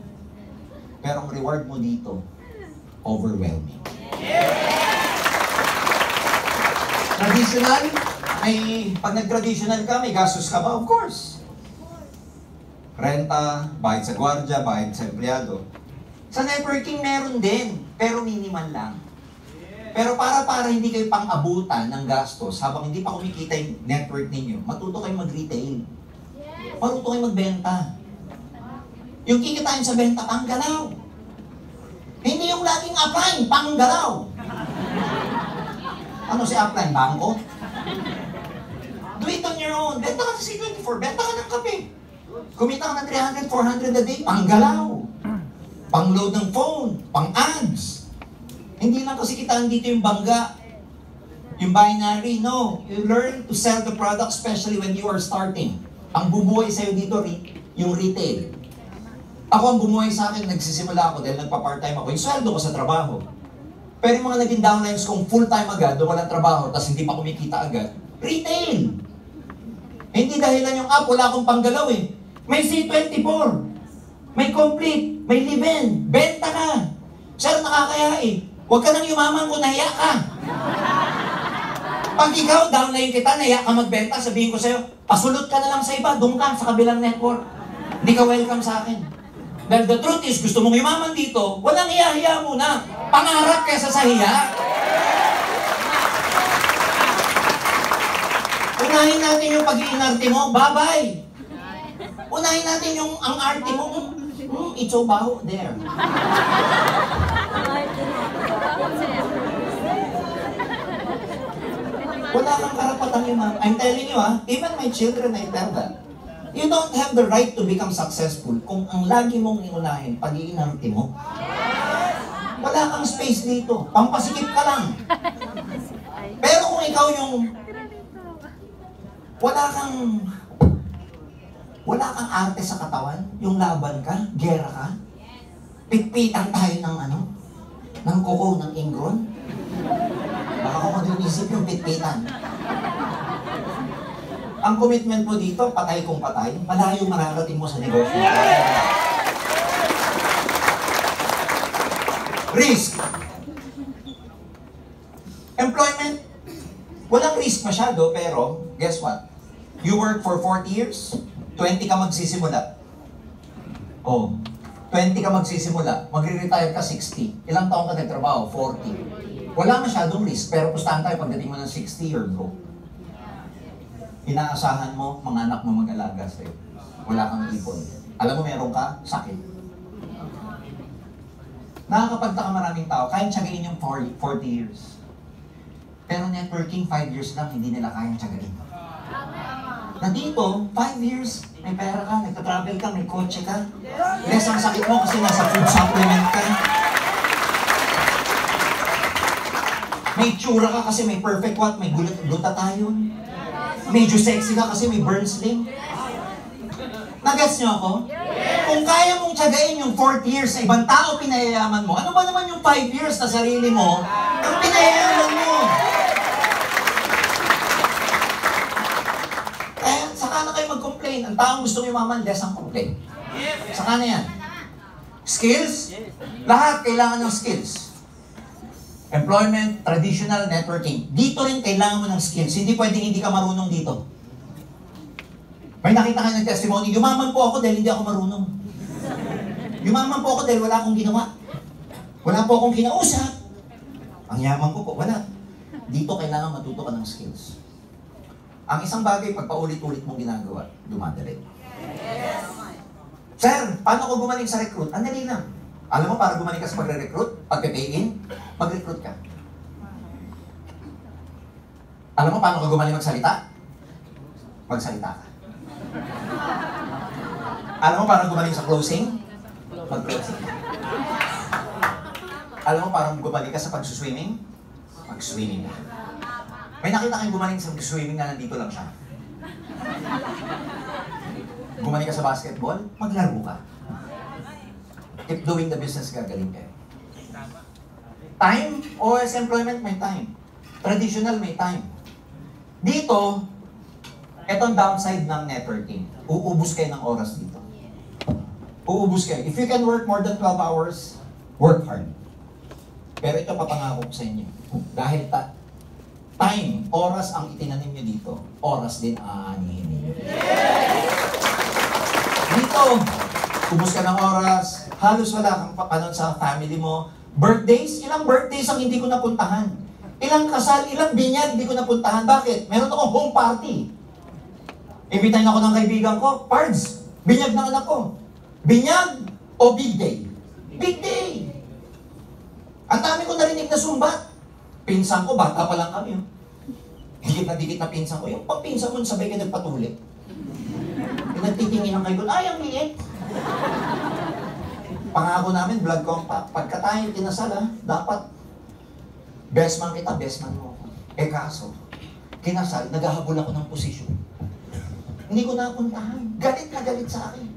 Pero ang reward mo dito, overwhelming. Traditional, pag nag-traditional ka, may gastos ka ba? Of course. Renta, bayad sa gwardiya, bayad sa empleyado. Sa networking, meron din, pero minimal lang. Pero para hindi kayo pang-abutan ng gastos, habang hindi pa kumikita yung network ninyo, matuto kayo mag-retail. Matuto kayo magbenta. Yung kikitain sa benta, panggalaw. Hindi yung laging upline, panggalaw. Ano si upline? Bangko? Do it on your own. Benta ka sa C24, benta ka ng kape. Kumita ka ng 300, 400 a day, panggalaw. Pang-load ng phone, pang-ads. Hindi lang kasi kitaan dito yung bangga, Yung binary, no. You learn to sell the product especially when you are starting. Ang bumuhay sa'yo dito, yung retail. Ako ang bumuhay sa akin, nagsisimula ako dahil nagpa-part-time ako. Yung sweldo ko sa trabaho. Pero yung mga naging downlines kong full-time agad, walang trabaho, tapos hindi pa kumikita agad, retail. Hindi dahilan yung app, wala akong panggalaw eh. May C24, may complete, may live-in, benta ka. Sir, nakakaya eh. Huwag ka nang yumaman kung nahiya ka. Pag ikaw, downline kita, nahiya ka magbenta, sabihin ko sa'yo, pasulot ka na lang sa iba, doon ka sa kabilang network. Hindi ka welcome sa akin. Dahil the truth is, gusto mong yumaman dito, walang hiya-hiya muna. Pangarap kesa sa hiya. Unahin natin yung pag-iinarte mo, bye-bye. Unahin natin yung ang arte mo, it's so baho, there. Wala kang karapatang yumaman. I'm telling you even my children, I tell them, you don't have the right to become successful kung ang lagi mong iunahin, pag-iinarte mo. Wala kang space dito. Pampasikip ka lang. Pero kung ikaw yung wala kang arte sa katawan, yung laban ka, gera ka, pitpitan tayo ng kuko, ng ingron. Baka ko mag-iisip yung pitpitan. Ang commitment mo dito, patay kung patay, malayo mararating mo sa negosyo. Risk. Employment. Walang risk masyado, pero guess what? You work for 40 years, 20 ka magsisimula. 20 ka magsisimula, magre-retire ka 60. Ilang taong ka nagtrabaho? 40. Wala masyadong risk, pero pustahan tayo pagdating mo ng 60 year broke. Inaasahan mo, mga anak mo mag-alaga sa'yo. Wala kang ipon. Alam mo, meron ka, sakit. Nakakapagtaka maraming tao, kayang tiyagain yung 40 years. Pero networking, 5 years lang, hindi nila kayang tiyagain. Na dito, 5 years, may pera ka, nagta-travel ka, may kotse ka. Less ang sakit mo kasi nasa food supplement ka. May tsura ka kasi may perfect what, may glutathione. Medyo sexy ka kasi may burn slim. Nagets niyo ako? Kung kaya mong tiyagain yung 40 years sa ibang tao pinayayaman mo, ano ba naman yung 5 years na sarili mo, ang pinayayaman mo? Kaya saka na kayo mag-complain. Ang taong gusto yumaman, less ang complain. Saka na yan. Skills? Lahat kailangan ng skills. Employment, traditional, networking. Dito rin kailangan mo ng skills. Hindi pwedeng hindi ka marunong dito. May nakita kayo ng testimony, yumaman po ako dahil hindi ako marunong. Yumaman po ako dahil wala akong ginawa. Wala po akong kinausap. Ang yaman ko po, wala. Dito kailangan matuto ka ng skills. Ang isang bagay, pag paulit-ulit mong ginagawa, dumadali. Sir, paano ko gumaling sa recruit? Ang dali lang. Alam mo, para gumaling ka sa pagre-recruit, pag-pay-in, mag-recruit ka. Alam mo, paano ka gumaling magsalita? Magsalita ka. Alam mo, paano gumaling sa closing? Mag-closing ka. Alam mo, paano gumaling ka sa pag-swimming? Mag-swimming ka. May nakita kayong gumaling sa swimming na nandito lang siya. Gumaling ka sa basketball, maglaro ka. Keep doing the business, gagaling kayo. Time, OS employment, may time. Traditional, may time. Dito, etong downside ng networking. Uubos kayo ng oras dito. Uubos kayo. If you can work more than 12 hours, work hard. Pero ito papangako ko sa inyo. Dahil time, oras ang itinanim nyo dito, oras din aanihin ninyo. Dito, ubos ka ng oras, halos wala kang papanon sa family mo. Birthdays, ilang birthdays ang hindi ko napuntahan. Ilang kasal, ilang binyag hindi ko napuntahan. Bakit? Meron akong home party. Imbitahin ako ng kaibigan ko, Pards, binyag ng anak ko. Binyag o big day? Big day! Ang dami ko narinig na sumbat. Pinsan ko, bata pa lang kami. Dikit na pinsan ko. Yung pagpinsan mo, sabay ka nagpatuloy. Nagtitingin ang kayo, ay, ang liit. Pangako namin, vlog compact. Pagka tayo kinasal, dapat best man kita, best man mo. Eh kaso, kinasal, naghahabol ako ng posisyon. Hindi ko napuntahan. Galit na galit sa akin.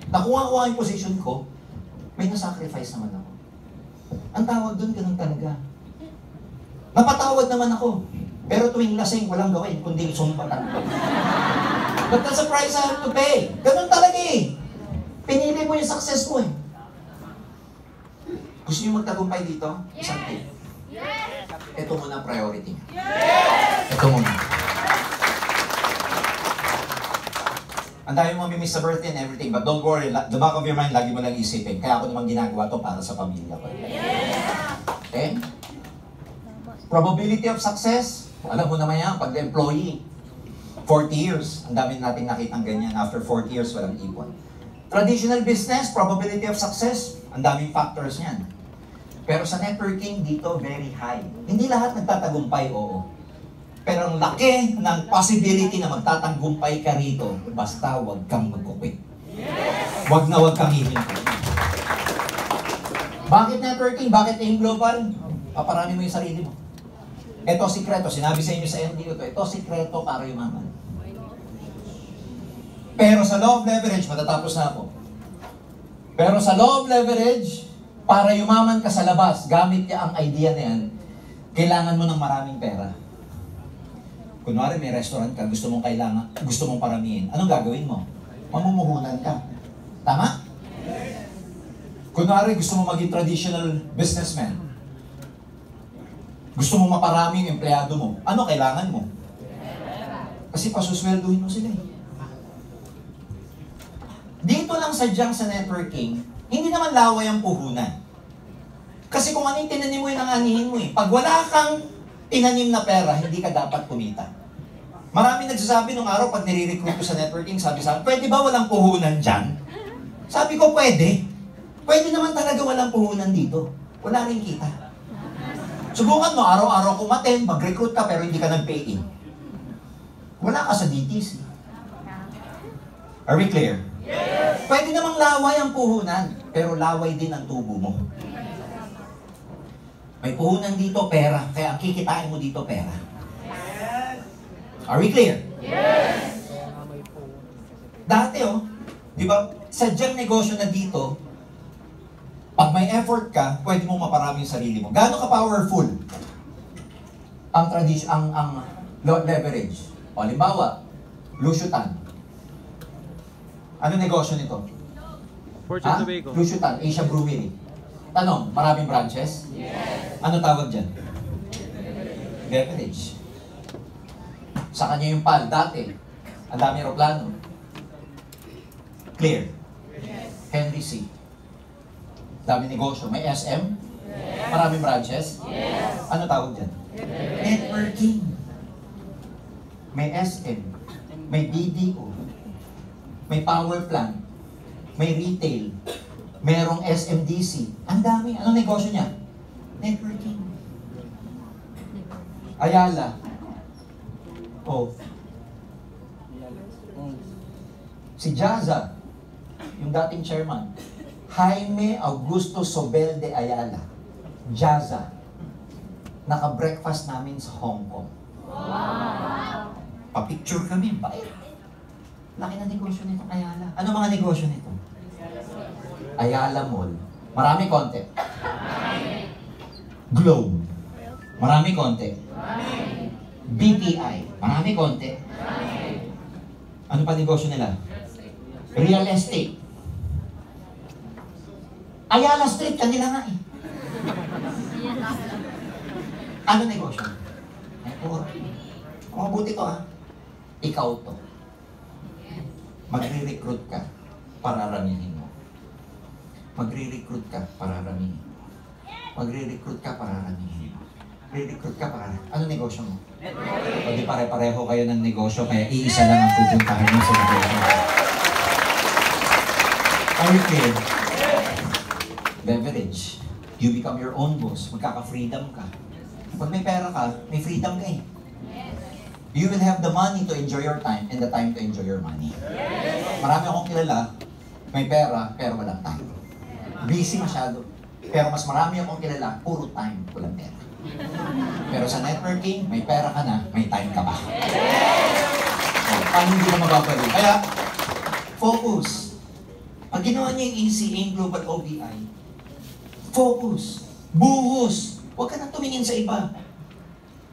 Nakuha ko ang posisyon ko, may nasacrifice naman ako. Ang tawag doon, ganun talaga. Napatawad naman ako. Pero tuwing lasing, walang gawin, kundi sumpatan. But that's a price I have to pay. Ganun talaga eh. Pinili mo yung success mo eh. Gusto niyo magtagumpay dito? Isang tip. Ito muna ang priority niya. Ito muna. Ang dami mo mamimiss sa birthday and everything, but don't worry, the back of your mind, lagi mo lang isipin, kaya ako naman ginagawa to para sa pamilya ko. Okay? Probability of success, alam mo naman yan, pag employee, 40 years, ang dami natin nakitang ganyan, after 40 years, walang ipon. Traditional business, probability of success, ang daming factors niyan. Pero sa networking, dito, very high. Hindi lahat nagtatagumpay, oo. Pero ang laki ng possibility na magtatagumpay ka rito, basta huwag kang magkukwit. Huwag na huwag kang hihinto. Bakit networking? Bakit AIM Global? Paparami mo yung sarili mo. Ito sikreto, sinabi sa inyo sa NDO to, ito sikreto para yumaman. Pero sa law of leverage, matatapos na ako. Pero sa law of leverage, para yumaman ka sa labas, gamit niya ang idea na yan, kailangan mo ng maraming pera. Kunwari may restaurant ka, gusto mong paramihin. Anong gagawin mo? Mamumuhunan ka. Tama? Kunwari gusto mo maging traditional businessman. Gusto mo maparami yung empleyado mo. Ano kailangan mo? Kasi pasuswelduhin mo sila eh. Dito lang sadyang sa networking, hindi naman laway ang puhunan. Kasi kung ano yung tinanim mo, yun ang anihin mo eh. Pag wala kang tinanim na pera, hindi ka dapat kumita. Marami nagsasabi nung araw, pag nire-recruit ko sa networking, sabi sa akin, pwede ba walang puhunan dyan? Sabi ko, pwede. Pwede naman talaga walang puhunan dito. Wala rin kita. Subukan mo, araw-araw kumaten, mag-recruit ka, pero hindi ka nag-pay in. Wala ka sa DTC. Are we clear? Yes! Pwede namang laway ang puhunan, pero laway din ang tubo mo. May puhunan dito, pera. Kaya ang kikitain mo dito, pera. Are we clear? Yes! Dati di ba, sadyang negosyo na dito, pag may effort ka, pwede mo maparami yung sarili mo. Gaano ka powerful ang leverage? O, halimbawa, Lusutan. Ano negosyo nito? Fortune Tobacco. Lusutan, Asia Brewery. Tanong, maraming branches? Yes. Ano tawag dyan? Leverage. Sa kanya yung PAL, dati. Ang dami aeroplano. Clear. Yes. Henry C. Dami negosyo. May SM? Yes. Maraming branches? Yes. Ano tawag dyan? Yes. Networking. May SM. May BDO. May power plant. May retail. Merong SMDC. Ang dami. Anong negosyo niya? Networking. Ayala. Si Jaza, yung dating chairman, Jaime Augusto Sobel de Ayala. Jaza. Naka-breakfast namin sa Hong Kong. Wow! Pa-picture kami. Bait. Laki na negosyo nito, Ayala. Ano mga negosyo nito? Ayala Mall. Marami konti. Globe. Marami konti. BPI. Marami konti. Ano pa negosyo nila? Real estate. Ayala Street, kanila nga eh. Ano negosyo? Mabuti to Ikaw to. Magre-recruit ka para ramihin mo. Magre-recruit ka para ramihin mo. Magre-recruit ka para ramihin mo. Re-recruit ka para... Ano negosyo mo? O di pare-pareho kayo ng negosyo, kaya iisa lang ang pupuntahan mo sa negosyo. Are you clear? Leverage. You become your own boss. Magkaka-freedom ka. Pag may pera ka, may freedom ka eh. You will have the money to enjoy your time and the time to enjoy your money. Marami akong kilala, may pera, pero walang time. Busy masyado. Pero mas marami akong kilala, puro time, walang pera. Pero sa networking, may pera ka na, may time ka pa. So, paano hindi na mababalik? Kaya, focus. Pag ginawa niyo yung ECA Global OBI, focus. Buhos. Huwag ka nang tumingin sa iba.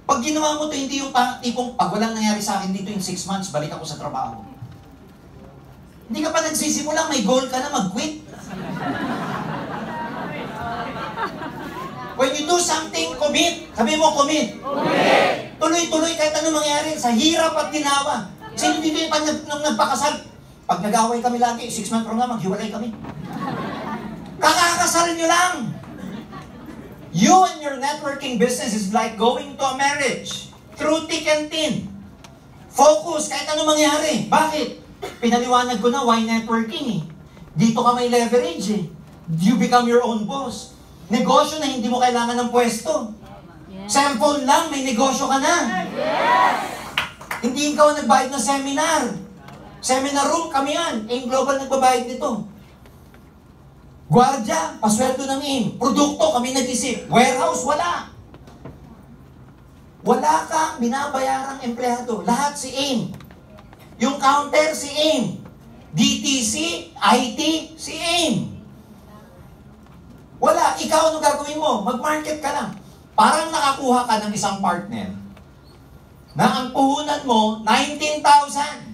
Pag ginawa mo to, hindi yung tipong, pag walang nangyari sa akin dito in 6 months, balik ako sa trabaho. Hindi ka pa nagsisimula, may goal ka na, mag-quit. When you do something, commit. Sabi mo, commit. Commit. Tuloy-tuloy kahit ano mangyari sa hirap at ginawa. Sino dito yung nung nagpakasal? Pag nag-away kami lagi, 6 months from now, maghiwalay kami. Kakakasal nyo lang. You and your networking business is like going to a marriage. Through thick and thin. Focus kahit ano mangyari. Bakit? Pinaliwanag ko na why networking eh. Dito ka may leverage eh. You become your own boss. Negosyo na hindi mo kailangan ng pwesto. Cellphone lang, may negosyo ka na. Hindi ikaw nagbayad ng seminar. Seminar room, kami yan. AIM Global nagbabayad nito. Guardia, pasweldo ng AIM. Produkto, kami nag-isip. Warehouse, wala. Wala kang binabayarang empleyado. Lahat si AIM. Yung counter, si AIM. DTC, IT, si AIM. Wala. Ikaw, ano gagawin mo? Mag-market ka lang. Parang nakakuha ka ng isang partner na ang puhunan mo, 19,000.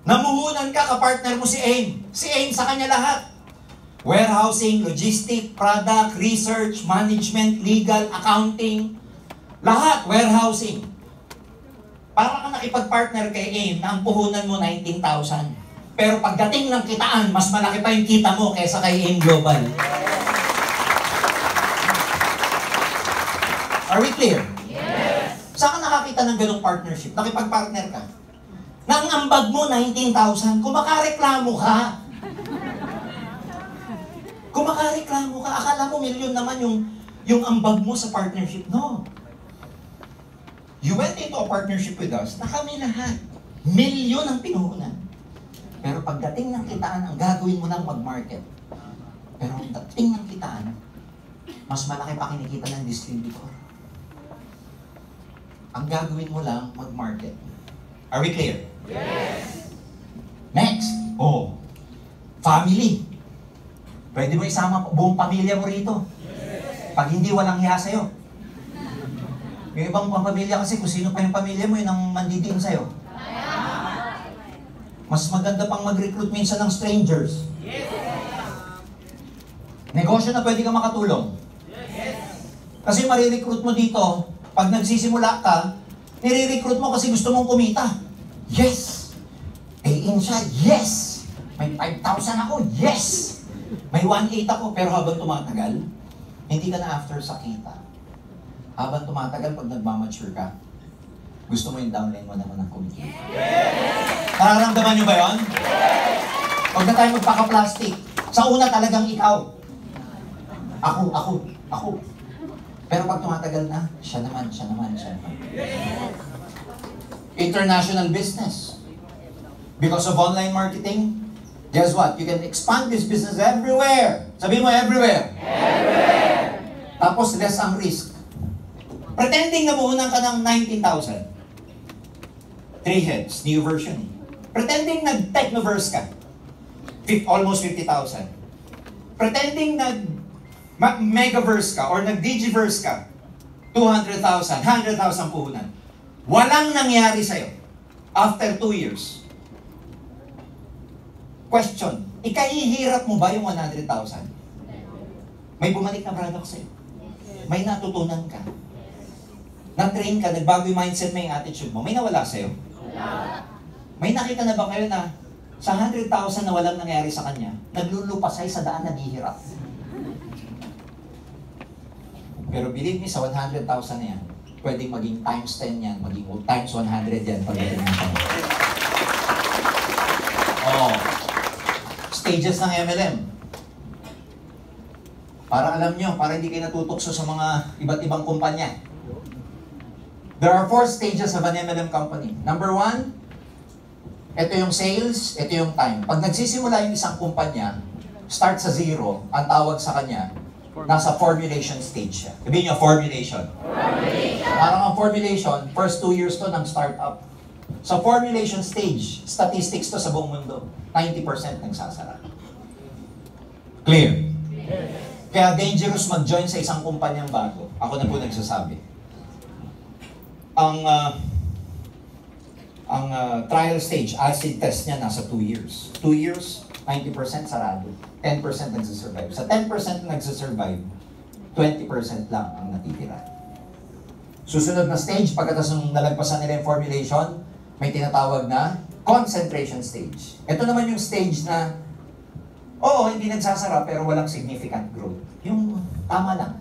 Namuhunan ka, kapartner mo si AIM. Si AIM sa kanya lahat. Warehousing, logistic, product, research, management, legal, accounting. Lahat, warehousing. Para ka nakipag-partner kay AIM na ang puhunan mo, 19,000. Pero pagdating ng kitaan, mas malaki pa yung kita mo kaysa kay AIM Global. Are we clear? Yes! Saan ka nakakita ng ganong partnership? Nakipag-partner ka. Nang ambag mo, 19,000, kumakareklamo ka. Kumakareklamo ka. Akala mo milyon naman yung ambag mo sa partnership. No. You went into a partnership with us na kami lahat. Milyon ang pinuhunan. Pero pagdating ng kitaan, ang gagawin mo lang mag-market. Pero pagdating ng kitaan, mas malaki pa kinikita ng distributor. Ang gagawin mo lang, mag-market. Are we clear? Yes! Next. Family. Pwede mo isama buong pamilya mo rito. Pag hindi, walang hiya sa'yo. Yung ibang pamilya kasi, kung sino pa yung pamilya mo, yun ang mandidiin sa'yo. Mas maganda pang mag-recruit minsan ng strangers. Negosyo na pwede ka makatulong. Kasi marirecruit mo dito, pag nagsisimula ka, nire-recruit mo kasi gusto mong kumita. Yes! Pay-in siya, yes! May 5,000 ako, yes! May 1,800 ako, pero habang tumatagal, hindi ka na after sa kita. Habang tumatagal, pag nagmamature ka, gusto mo yung downline mo naman ng kumita. Nararamdaman nyo ba yun? Huwag na tayo magpaka-plastic. Sa una talagang ikaw. Ako. Pero pag tumatagal na, siya naman. International business. Because of online marketing, guess what? You can expand this business everywhere. Sabi mo, everywhere. Everywhere. Tapos less ang risk. Pretending na muhunan ka ng 19,000. 3 heads, new version. Pretending nag-technoverse ka. Almost 50,000. Pretending nag-megaverse ka or nag-digiverse ka. 200,000, 100,000 puhunan. Walang nangyari sa'yo after 2 years. Question, ikahihirap mo ba yung 100,000? May bumalik na product sa'yo. May natutunan ka. Na-train ka, nagbago yung mindset mo, yung attitude mo. May nawala sa'yo? May nakita na ba kayo na sa 100,000 na walang nangyari sa kanya, naglulupasay sa daan, naghihirap? Pero believe me, sa 100,000 na yan, pwedeng maging times 10 yan, maging times 100 yan pagdating ng kanya. Stages ng MLM. Para alam nyo, para hindi kayo natutokso sa mga iba't ibang kumpanya. There are 4 stages of an MLM company. Number 1, ito yung sales, ito yung time. Pag nagsisimula yung isang kumpanya, start sa 0, ang tawag sa kanya, Nasa formulation stage siya. Sabihin niyo, formulation. Parang ang formulation, first 2 years to ng startup. Sa formulation stage, statistics to sa buong mundo, 90% nagsasara. Clear? Kaya dangerous mag-join sa isang kumpanyang bago. Ako na po nagsasabi. Ang trial stage, acid test niya nasa 2 years. 2 years, 90% sarado. 10% nagsisurvive. Sa 10% nagsisurvive, 20% lang ang natitira. Susunod na stage, pagkatapos nung nalagpasan nila yung formulation, may tinatawag na concentration stage. Ito naman yung stage na, oo, hindi nagsasara pero walang significant growth. Yung tama lang.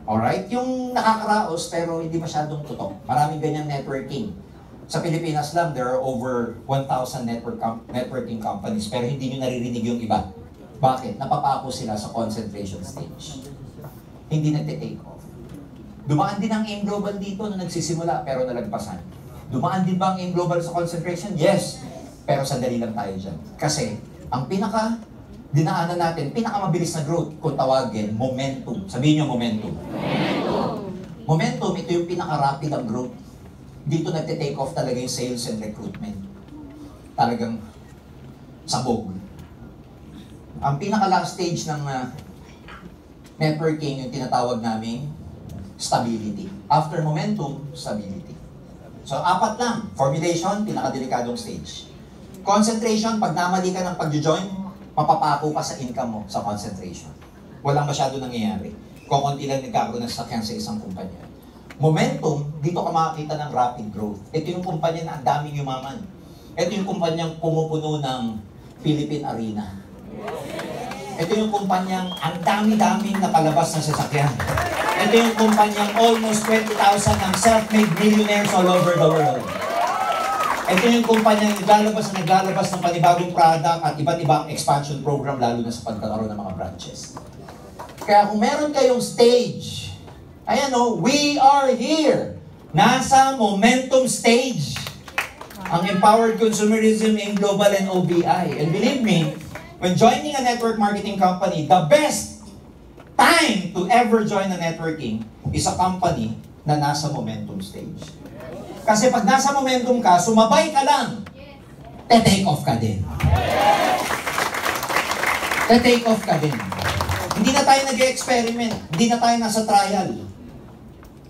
Alright? Yung nakakaraos pero hindi masyadong tutok. Maraming ganyang networking. Sa Pilipinas lang, there are over 1,000 networking companies pero hindi nyo naririnig yung iba. Bakit? Napapako sila sa concentration stage. Hindi nagte-take off. Dumaan din ang AIM Global dito nung nagsisimula pero nalagpasan. Dumaan din ba ang AIM Global sa concentration? Yes. Pero sandali lang tayo dyan. Kasi ang dinaanan natin, pinakamabilis na growth, kung tawagin, momentum. Sabihin nyo momentum. Momentum, ito yung pinaka-rapid ang growth. Dito nagte-take off talaga yung sales and recruitment. Talagang sabog. Ang pinaka-last stage ng networking, yung tinatawag naming stability. After momentum, stability. So, 4 lang. Formulation, pinaka-delikadong stage. Concentration, pag namali ka ng pag-join, mapapako ka sa income mo sa concentration. Walang masyado nangyayari. Kung konti lang nagkakaroon ng sakyan sa isang kumpanya. Momentum, dito ka makakita ng rapid growth. Ito yung kumpanya na ang daming yumaman. Ito yung kumpanyang pumupuno ng Philippine Arena. Ito yung kumpanyang ang dami-daming napalabas na sasakyan. Ito yung kumpanyang almost 20,000 ng self-made millionaires all over the world. Ito yung kumpanyang naglalabas ng panibagong product at iba't ibang expansion program lalo na sa pagkakaroon ng mga branches. Kaya kung meron kayong stage, ayan o, we are here. Nasa momentum stage. Ang Empowered Consumerism in Global and OBI. And believe me, when joining a network marketing company, the best time to ever join a networking is a company na nasa momentum stage. Kasi pag nasa momentum ka, sumabay ka lang, te-take off ka din. Te-take off ka din. Hindi na tayo nag-experiment. Hindi na tayo nasa trial.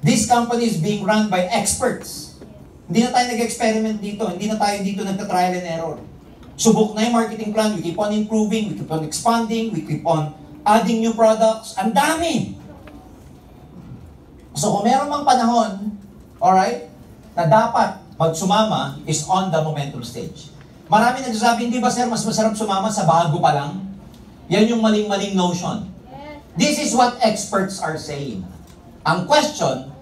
This company is being run by experts. Hindi na tayo nag-experiment dito. Hindi na tayo dito nagka-trial and error. Subok na yung marketing plan. We keep on improving. We keep on expanding. We keep on adding new products. Ang dami! So kung meron mang panahon, alright, na dapat magsumama is on the momentum stage. Marami nagsasabi, hindi ba sir, mas masarap sumama sa bago pa lang? Yan yung maling-maling notion. This is what experts are saying. Ang question,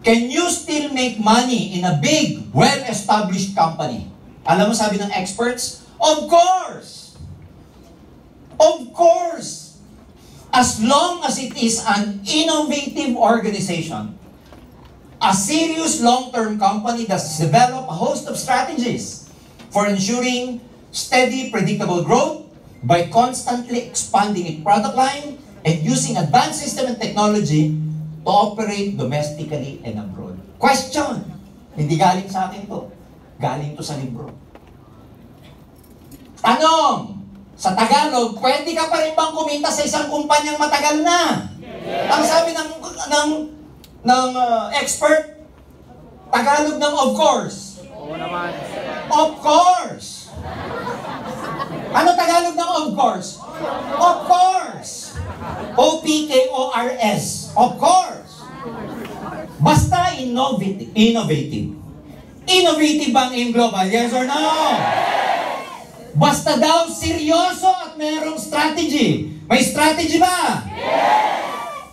can you still make money in a big, well-established company? Alam mo sabi ng experts, of course! Of course! As long as it is an innovative organization, a serious long-term company that develop a host of strategies for ensuring steady, predictable growth by constantly expanding its product line and using advanced system and technology to operate domestically and abroad. Question! Hindi galing sa akin to. Galing to sa libro. Tanong! Sa Tagalog, pwede ka pa rin bang kumita sa isang kumpanyang matagal na? Ang sabi ng expert, Tagalog ng of course. Oo naman. Of course! Ano Tagalog ng of course? Of course! O-P-K-O-R-S. Of course! Basta innovative. Innovative bang in global? Yes or no? Basta daw seryoso at mayroong strategy. May strategy ba? Yes!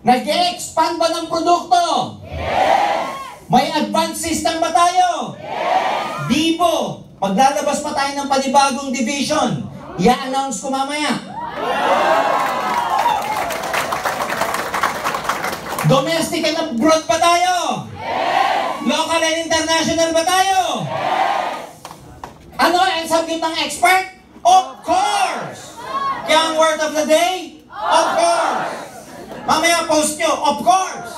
Nag-e-expand ba ng produkto? Yes! May advanced system ba tayo? Yes! Di po. Paglalabas pa tayo ng panibagong division, i-announce ko mamaya. Domestic and abroad ba tayo? Yes! Local and international ba tayo? Yes! Ano ang sagot ng expert? Of course! Kaya ang word of the day, Of course! Mamaya post nyo, of course!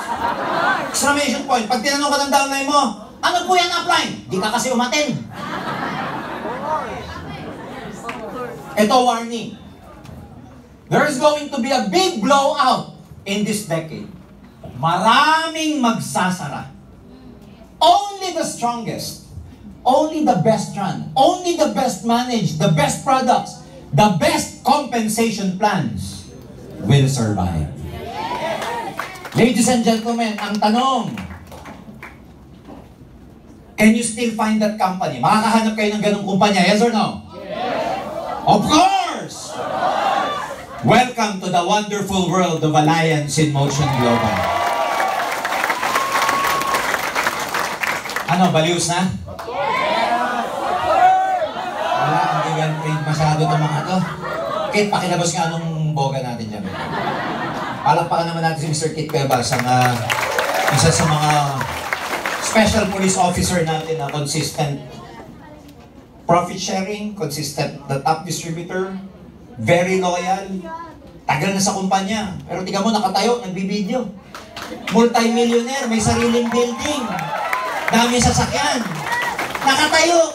Exclamation point. Pag tinanong ka ng downline mo, ano po yan upline? Di ka kasi umatin. Ito warning. There is going to be a big blowout in this decade. Maraming magsasara. Only the strongest, only the best run, only the best managed, the best products, the best compensation plans will survive. Ladies and gentlemen, ang tanong, can you still find that company? Makakahanap kayo ng ganong kumpanya, yes or no? Of course! Welcome to the wonderful world of Alliance in Motion Global. Ano, baliws na? Wala, hindi yan masyado itong mga to. Kit, pakilabas nga anong boga natin dyan. Palakpakan naman natin si Mr. Kit Cuevas, ang isa sa mga special police officer natin na consistent profit sharing, consistent, the top distributor, very loyal, tagal na sa kumpanya. Pero tiga mo, nakatayo, nagbibideo. Multi-millionaire, may sariling building, dami sasakyan, nakatayo,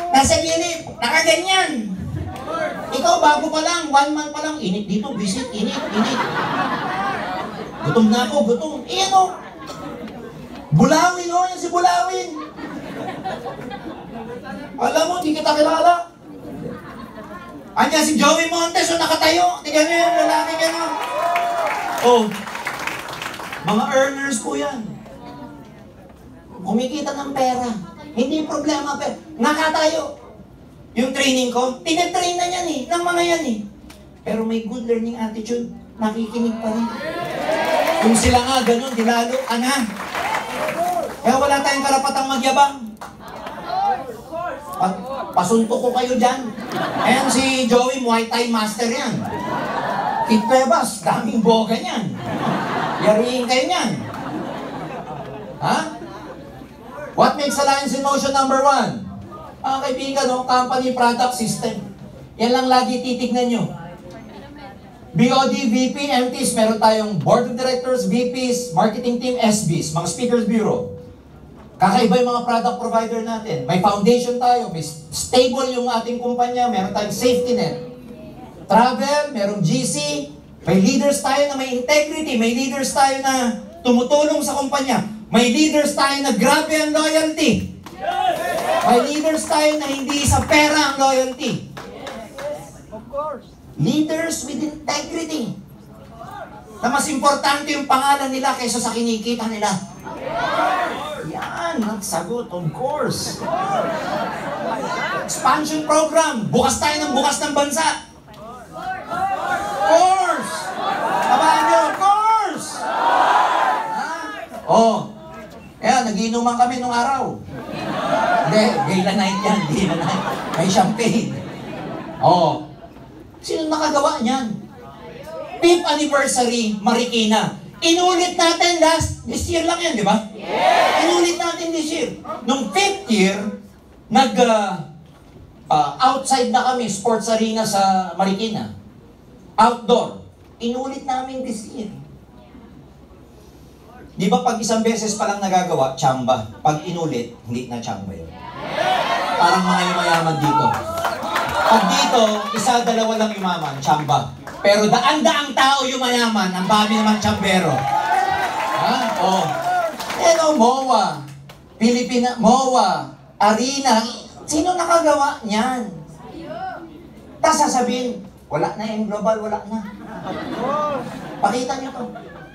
nasa gilid, nakaganyan. Ikaw, bago pa lang, 1 month pa lang, init dito, visit, init. Gutom na ako, gutom. Iyan o. Bulawin o, yan si Bulawin. Alam mo, di kita kilala. Anya si Joey Montes, o nakatayo. Tingnan nyo yan, lalaki ka na. Oh, mga earners po yan. Kumikita ng pera. Hindi problema, pero nakatayo. Yung training ko, tinatrain na yan eh, ng mga yan eh. Pero may good learning attitude, nakikinig pa rin. Kung sila nga ganun, dinalo ka na. Kaya wala tayong karapatang magyabang. Pasunto ko kayo dyan. Ayan si Joey, Muay Thai master yan. Kit Cuevas, daming boga niyan. Yariin kayo niyan. Ha? What makes Alliance in Motion number 1? Kaibigan, no? Company product system. Yan lang lagi titignan nyo. BOD, VP, MTs, meron tayong Board of Directors, VPs, Marketing Team, SBs, mga Speakers Bureau. Kakaiba yung mga product provider natin. May foundation tayo, may stable yung ating kumpanya, meron tayong safety net. Travel, merong GC, may leaders tayo na may integrity, may leaders tayo na tumutulong sa kumpanya, may leaders tayo na grabe ang loyalty. May leaders tayo na hindi sa pera ang loyalty. Of course. Leaders with integrity. Na mas importante yung pangalan nila kaysa sa kinikita nila. Yan, sagot, of course. Expansion program. Bukas tayo ng bukas ng bansa. Of course. Tabahan nyo, of course. Oh. Ayan, nagiinuman kami nung araw. Hindi, gala night yan, gala night. May champagne. Oh. Sino nakagawa niyan? 5th anniversary, Marikina. Inulit natin this year lang yan, di ba? Yeah. Inulit natin this year. Nung 5th year, outside na kami, sports arena sa Marikina. Outdoor. Inulit namin this year. Di ba pag isang beses pa lang nagagawa, tsamba. Pag inulit, hindi na tsamba yun. Parang mga yumayaman dito. Pag dito, isa, dalawa lang yumaman, tsamba. Pero daan-daang tao yumayaman, ang babi naman tsambero. Ha? Oh. Ano, MOA, MOA, Arena, sino nakagawa niyan? Tapos sasabihin, wala na yung global, wala na. Pakita niyo to.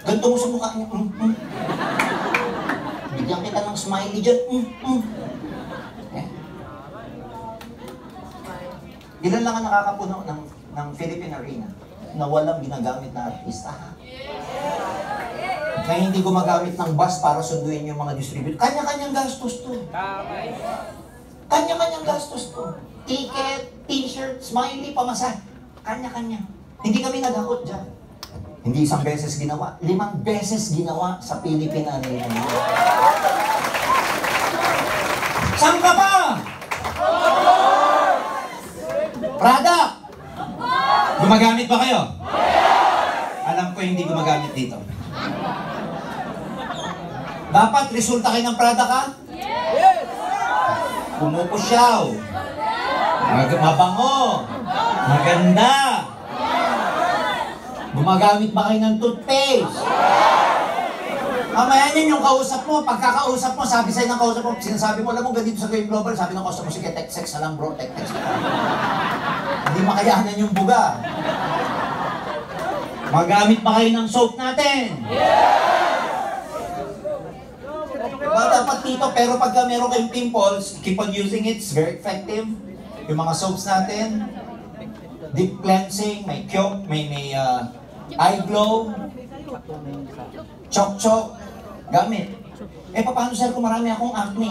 Ganito mo sa mukha niya. Bigyan kita ng smiley dyan. Ilan lang ang nakakapuno ng Philippine Arena na walang ginagamit na artista. Na hindi gumagamit ng bus para sunduin yung mga distributor. Kanya-kanyang gastos to. Kanya-kanyang gastos to. Ticket, t-shirt, smiley, pamasa. Kanya-kanya. Hindi kami naghakot dyan. Hindi isang beses ginawa. 5 beses ginawa sa Philippine Arena. Saan ka ba? Prada! Gumagamit ba kayo? Alam ko hindi gumagamit dito. Dapat resulta kayo ng product ha? Yes! Pumupusyaw. Mabango. Maganda. Gumagamit ba kayo ng toothpaste? Mamaya yun yung kausap mo. Pagkakausap mo, sabi sa'yo ng kausap mo, sinasabi mo, alam mo, ganito sa Game Global, sabi ng kausap mo, sige, text na lang bro, text na lang. Hindi makayanan yung buga. Magamit ba kayo ng soap natin? Diba, dapat dito, pero pagka meron kayong pimples, keep on using it, it's very effective. Yung mga soaps natin, deep cleansing, may Kyo, may eye glow, chok-chok, gamit. Paano sir kung marami akong acne?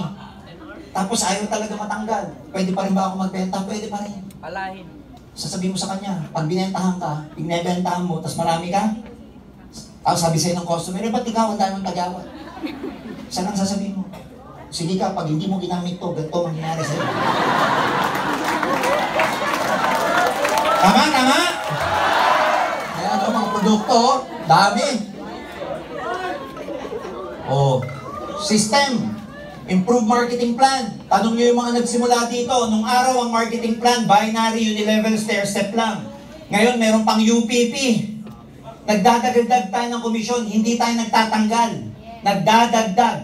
Tapos ayaw talaga matanggal. Pwede pa rin ba ako magbenta? Pwede pa rin. Palahin. Sasabihin mo sa kanya, pag binentahan ka, binebentahan mo, tapos marami ka, tapos sabi sa'yo ng customer, ba't ikaw ang dami ng tagawat? Saan ang sasabihin mo? Sige ka, pag hindi mo ginamit to, ganito mangyayari sa'yo. Tama? Kaya ano, mga produkto, dami. System. Improve marketing plan. Tanong nyo yung mga nagsimula dito. Nung araw, ang marketing plan, binary, unilevel, stair-step lang. Ngayon, meron pang UPP. Nagdadagdag tayo ng komisyon, hindi tayo nagtatanggal. Nagdadagdag.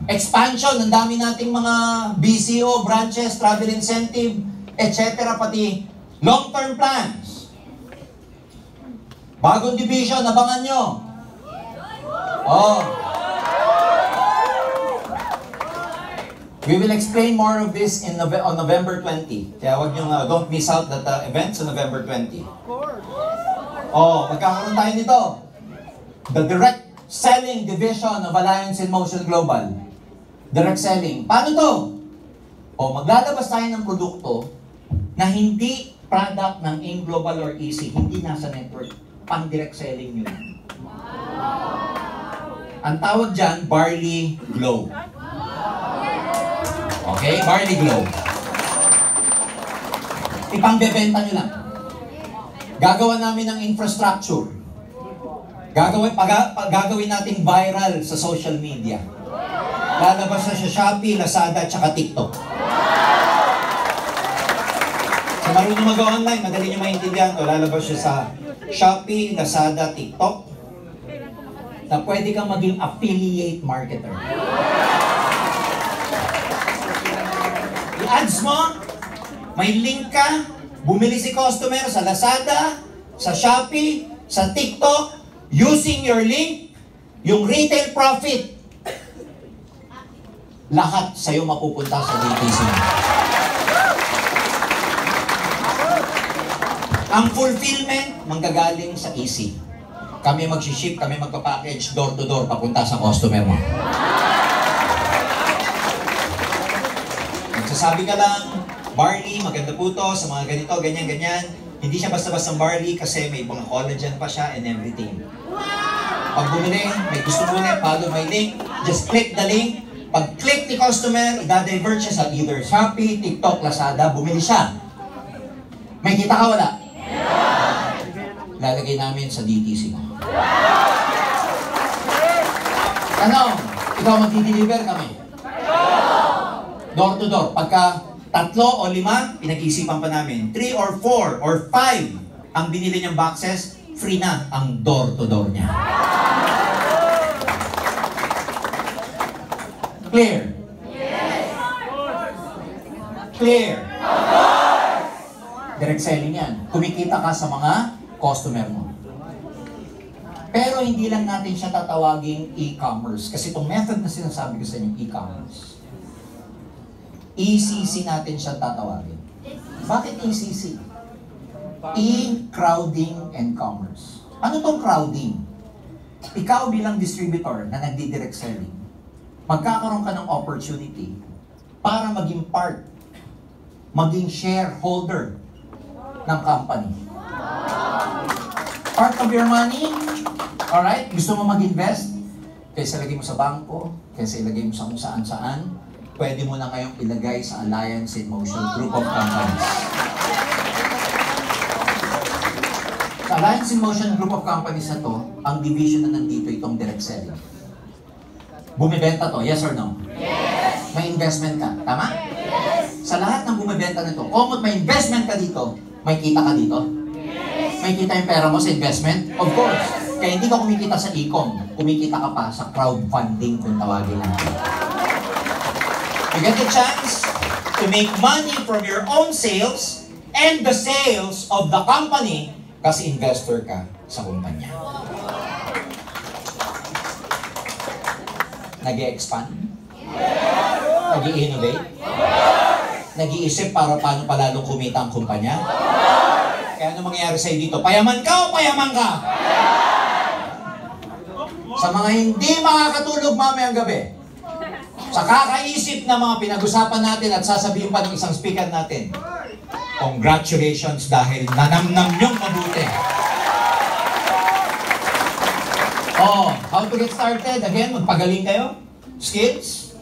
Expansion, ang dami nating mga BCO, branches, travel incentive, etc. Pati long-term plans. Bagong division, abangan nyo. We will explain more of this on November 20. Kaya wag nyo don't miss out that events on November 20. Magkakaroon tayo nito. The Direct Selling Division of Alliance in Motion Global. Direct Selling. Paano to? Maglalabas tayo ng produkto na hindi product ng AIM Global or EC, hindi nasa network. Pang direct selling yun. Ang tawag dyan, Barley Glow. Okay? Barley Glow. Ipangbebenta nyo lang. Gagawa namin ng infrastructure. Gagawin natin viral sa social media. Lalabas na siya Shopee, Lazada, tsaka TikTok. Sa marunong mag-online, madali nyo maintindihan to. Lalabas siya sa Shopee, Lazada, TikTok. Na pwede kang maging affiliate marketer. I-ads mo, may link ka, bumili si customer sa Lazada, sa Shopee, sa TikTok, using your link, yung retail profit, lahat sa'yo mapupunta sa DTC. Ang fulfillment, manggagaling sa EC. Kami mag-ship, kami magpa-package door to door papunta sa customer mo. Nagsasabi ka lang, barley, maganda po to, sa mga ganito, ganyan. Hindi siya basta-basta barley kasi may mga collagen pa siya and everything. Pag bumili, may gusto muna, follow my link, just click the link. Pag click ni customer, i-divert siya sa either Shopee, TikTok, Lazada, bumili siya. May kita ka wala? Lalagay namin sa DTC mo. Tanong, ikaw magdi-deliver kami? Door to door. Pagka 3 o 5, pinag-isipan pa namin. 3 or 4 or 5 ang binili niyang boxes, free na ang door to door niya. Clear? Yes. Clear? Direct selling yan. Kumikita ka sa mga customer mo. Pero hindi lang natin siya tatawaging e-commerce. Kasi itong method na sinasabi ko sa inyo, e-commerce. ECC natin siya tatawagin. Bakit ECC? E-crowding and commerce. Ano tong crowding? Ikaw bilang distributor na nagdi-direct selling, magkakaroon ka ng opportunity para maging part, maging shareholder ng company. Part of your money, alright? Gusto mo mag-invest? Kaysa ilagay mo sa bangko, kaysa ilagay mo sa kung saan-saan, pwede mo na ngayong ilagay sa Alliance in Motion Group of Companies. Sa Alliance in Motion group of companies na to, ang division na nandito itong direct selling. Bumibenta to, yes or no? Yes! May investment ka, tama? Yes! Sa lahat ng bumibenta nito, kung may investment ka dito, may kita ka dito? Yes! May kita yung pera mo sa investment? Of course! Kaya hindi ka kumikita sa e-com, kumikita ka pa sa crowdfunding kung tawagin natin. You get the chance to make money from your own sales and the sales of the company kasi investor ka sa kumpanya. Nag-e-expand? Nag-i-innovate? Nag-iisip para paano palalong kumita ang kumpanya? Kaya ano mangyayari sa'yo dito? Payaman ka o payaman ka? Sa mga hindi makakatulog mamayang gabi, sa kakaisip na mga pinag-usapan natin at sasabihin pa ng isang speaker natin, congratulations dahil nanamnam niyong mabuti. Oh, how to get started? Again, magpagaling kayo. Skills.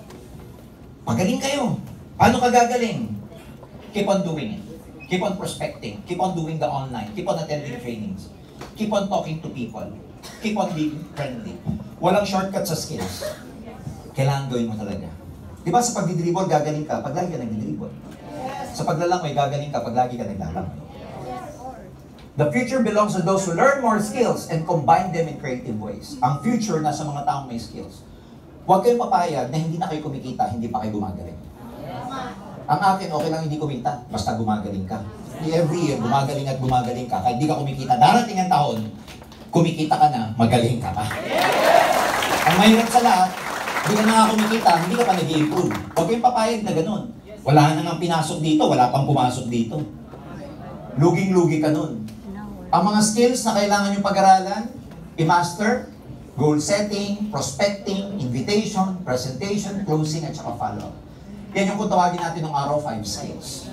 Magaling kayo. Paano ka gagaling? Keep on doing it. Keep on prospecting. Keep on doing the online. Keep on attending trainings. Keep on talking to people. Keep on being friendly. Walang shortcut sa skills. Kailangan gawin mo talaga. Di ba sa pagdidribble, gagaling ka pag lagi ka nagdidribble. Sa paglalangoy, gagaling ka pag lagi ka naglalangoy. The future belongs to those who learn more skills and combine them in creative ways. Ang future nasa mga taong may skills. Huwag kayong papayag na hindi na kayo kumikita, hindi pa kayo gumagaling. Ang akin, okay lang hindi kumita, basta gumagaling ka. Every year, gumagaling at gumagaling ka. Kahit hindi ka kumikita, darating ang taon, kumikita ka na, magaling ka pa. Ang mahirap sa lahat, hindi ka na nga kumikita, hindi ka pa nag-i-improve. Huwag kayong papayag na ganun. Wala na nga pinasok dito, wala pang pumasok dito. Luging-lugi ka nun. Ang mga skills na kailangan nyo pag-aralan, i-master, goal setting, prospecting, invitation, presentation, closing, at saka follow-up. Yan yung kung tawagin natin ng araw 5 skills.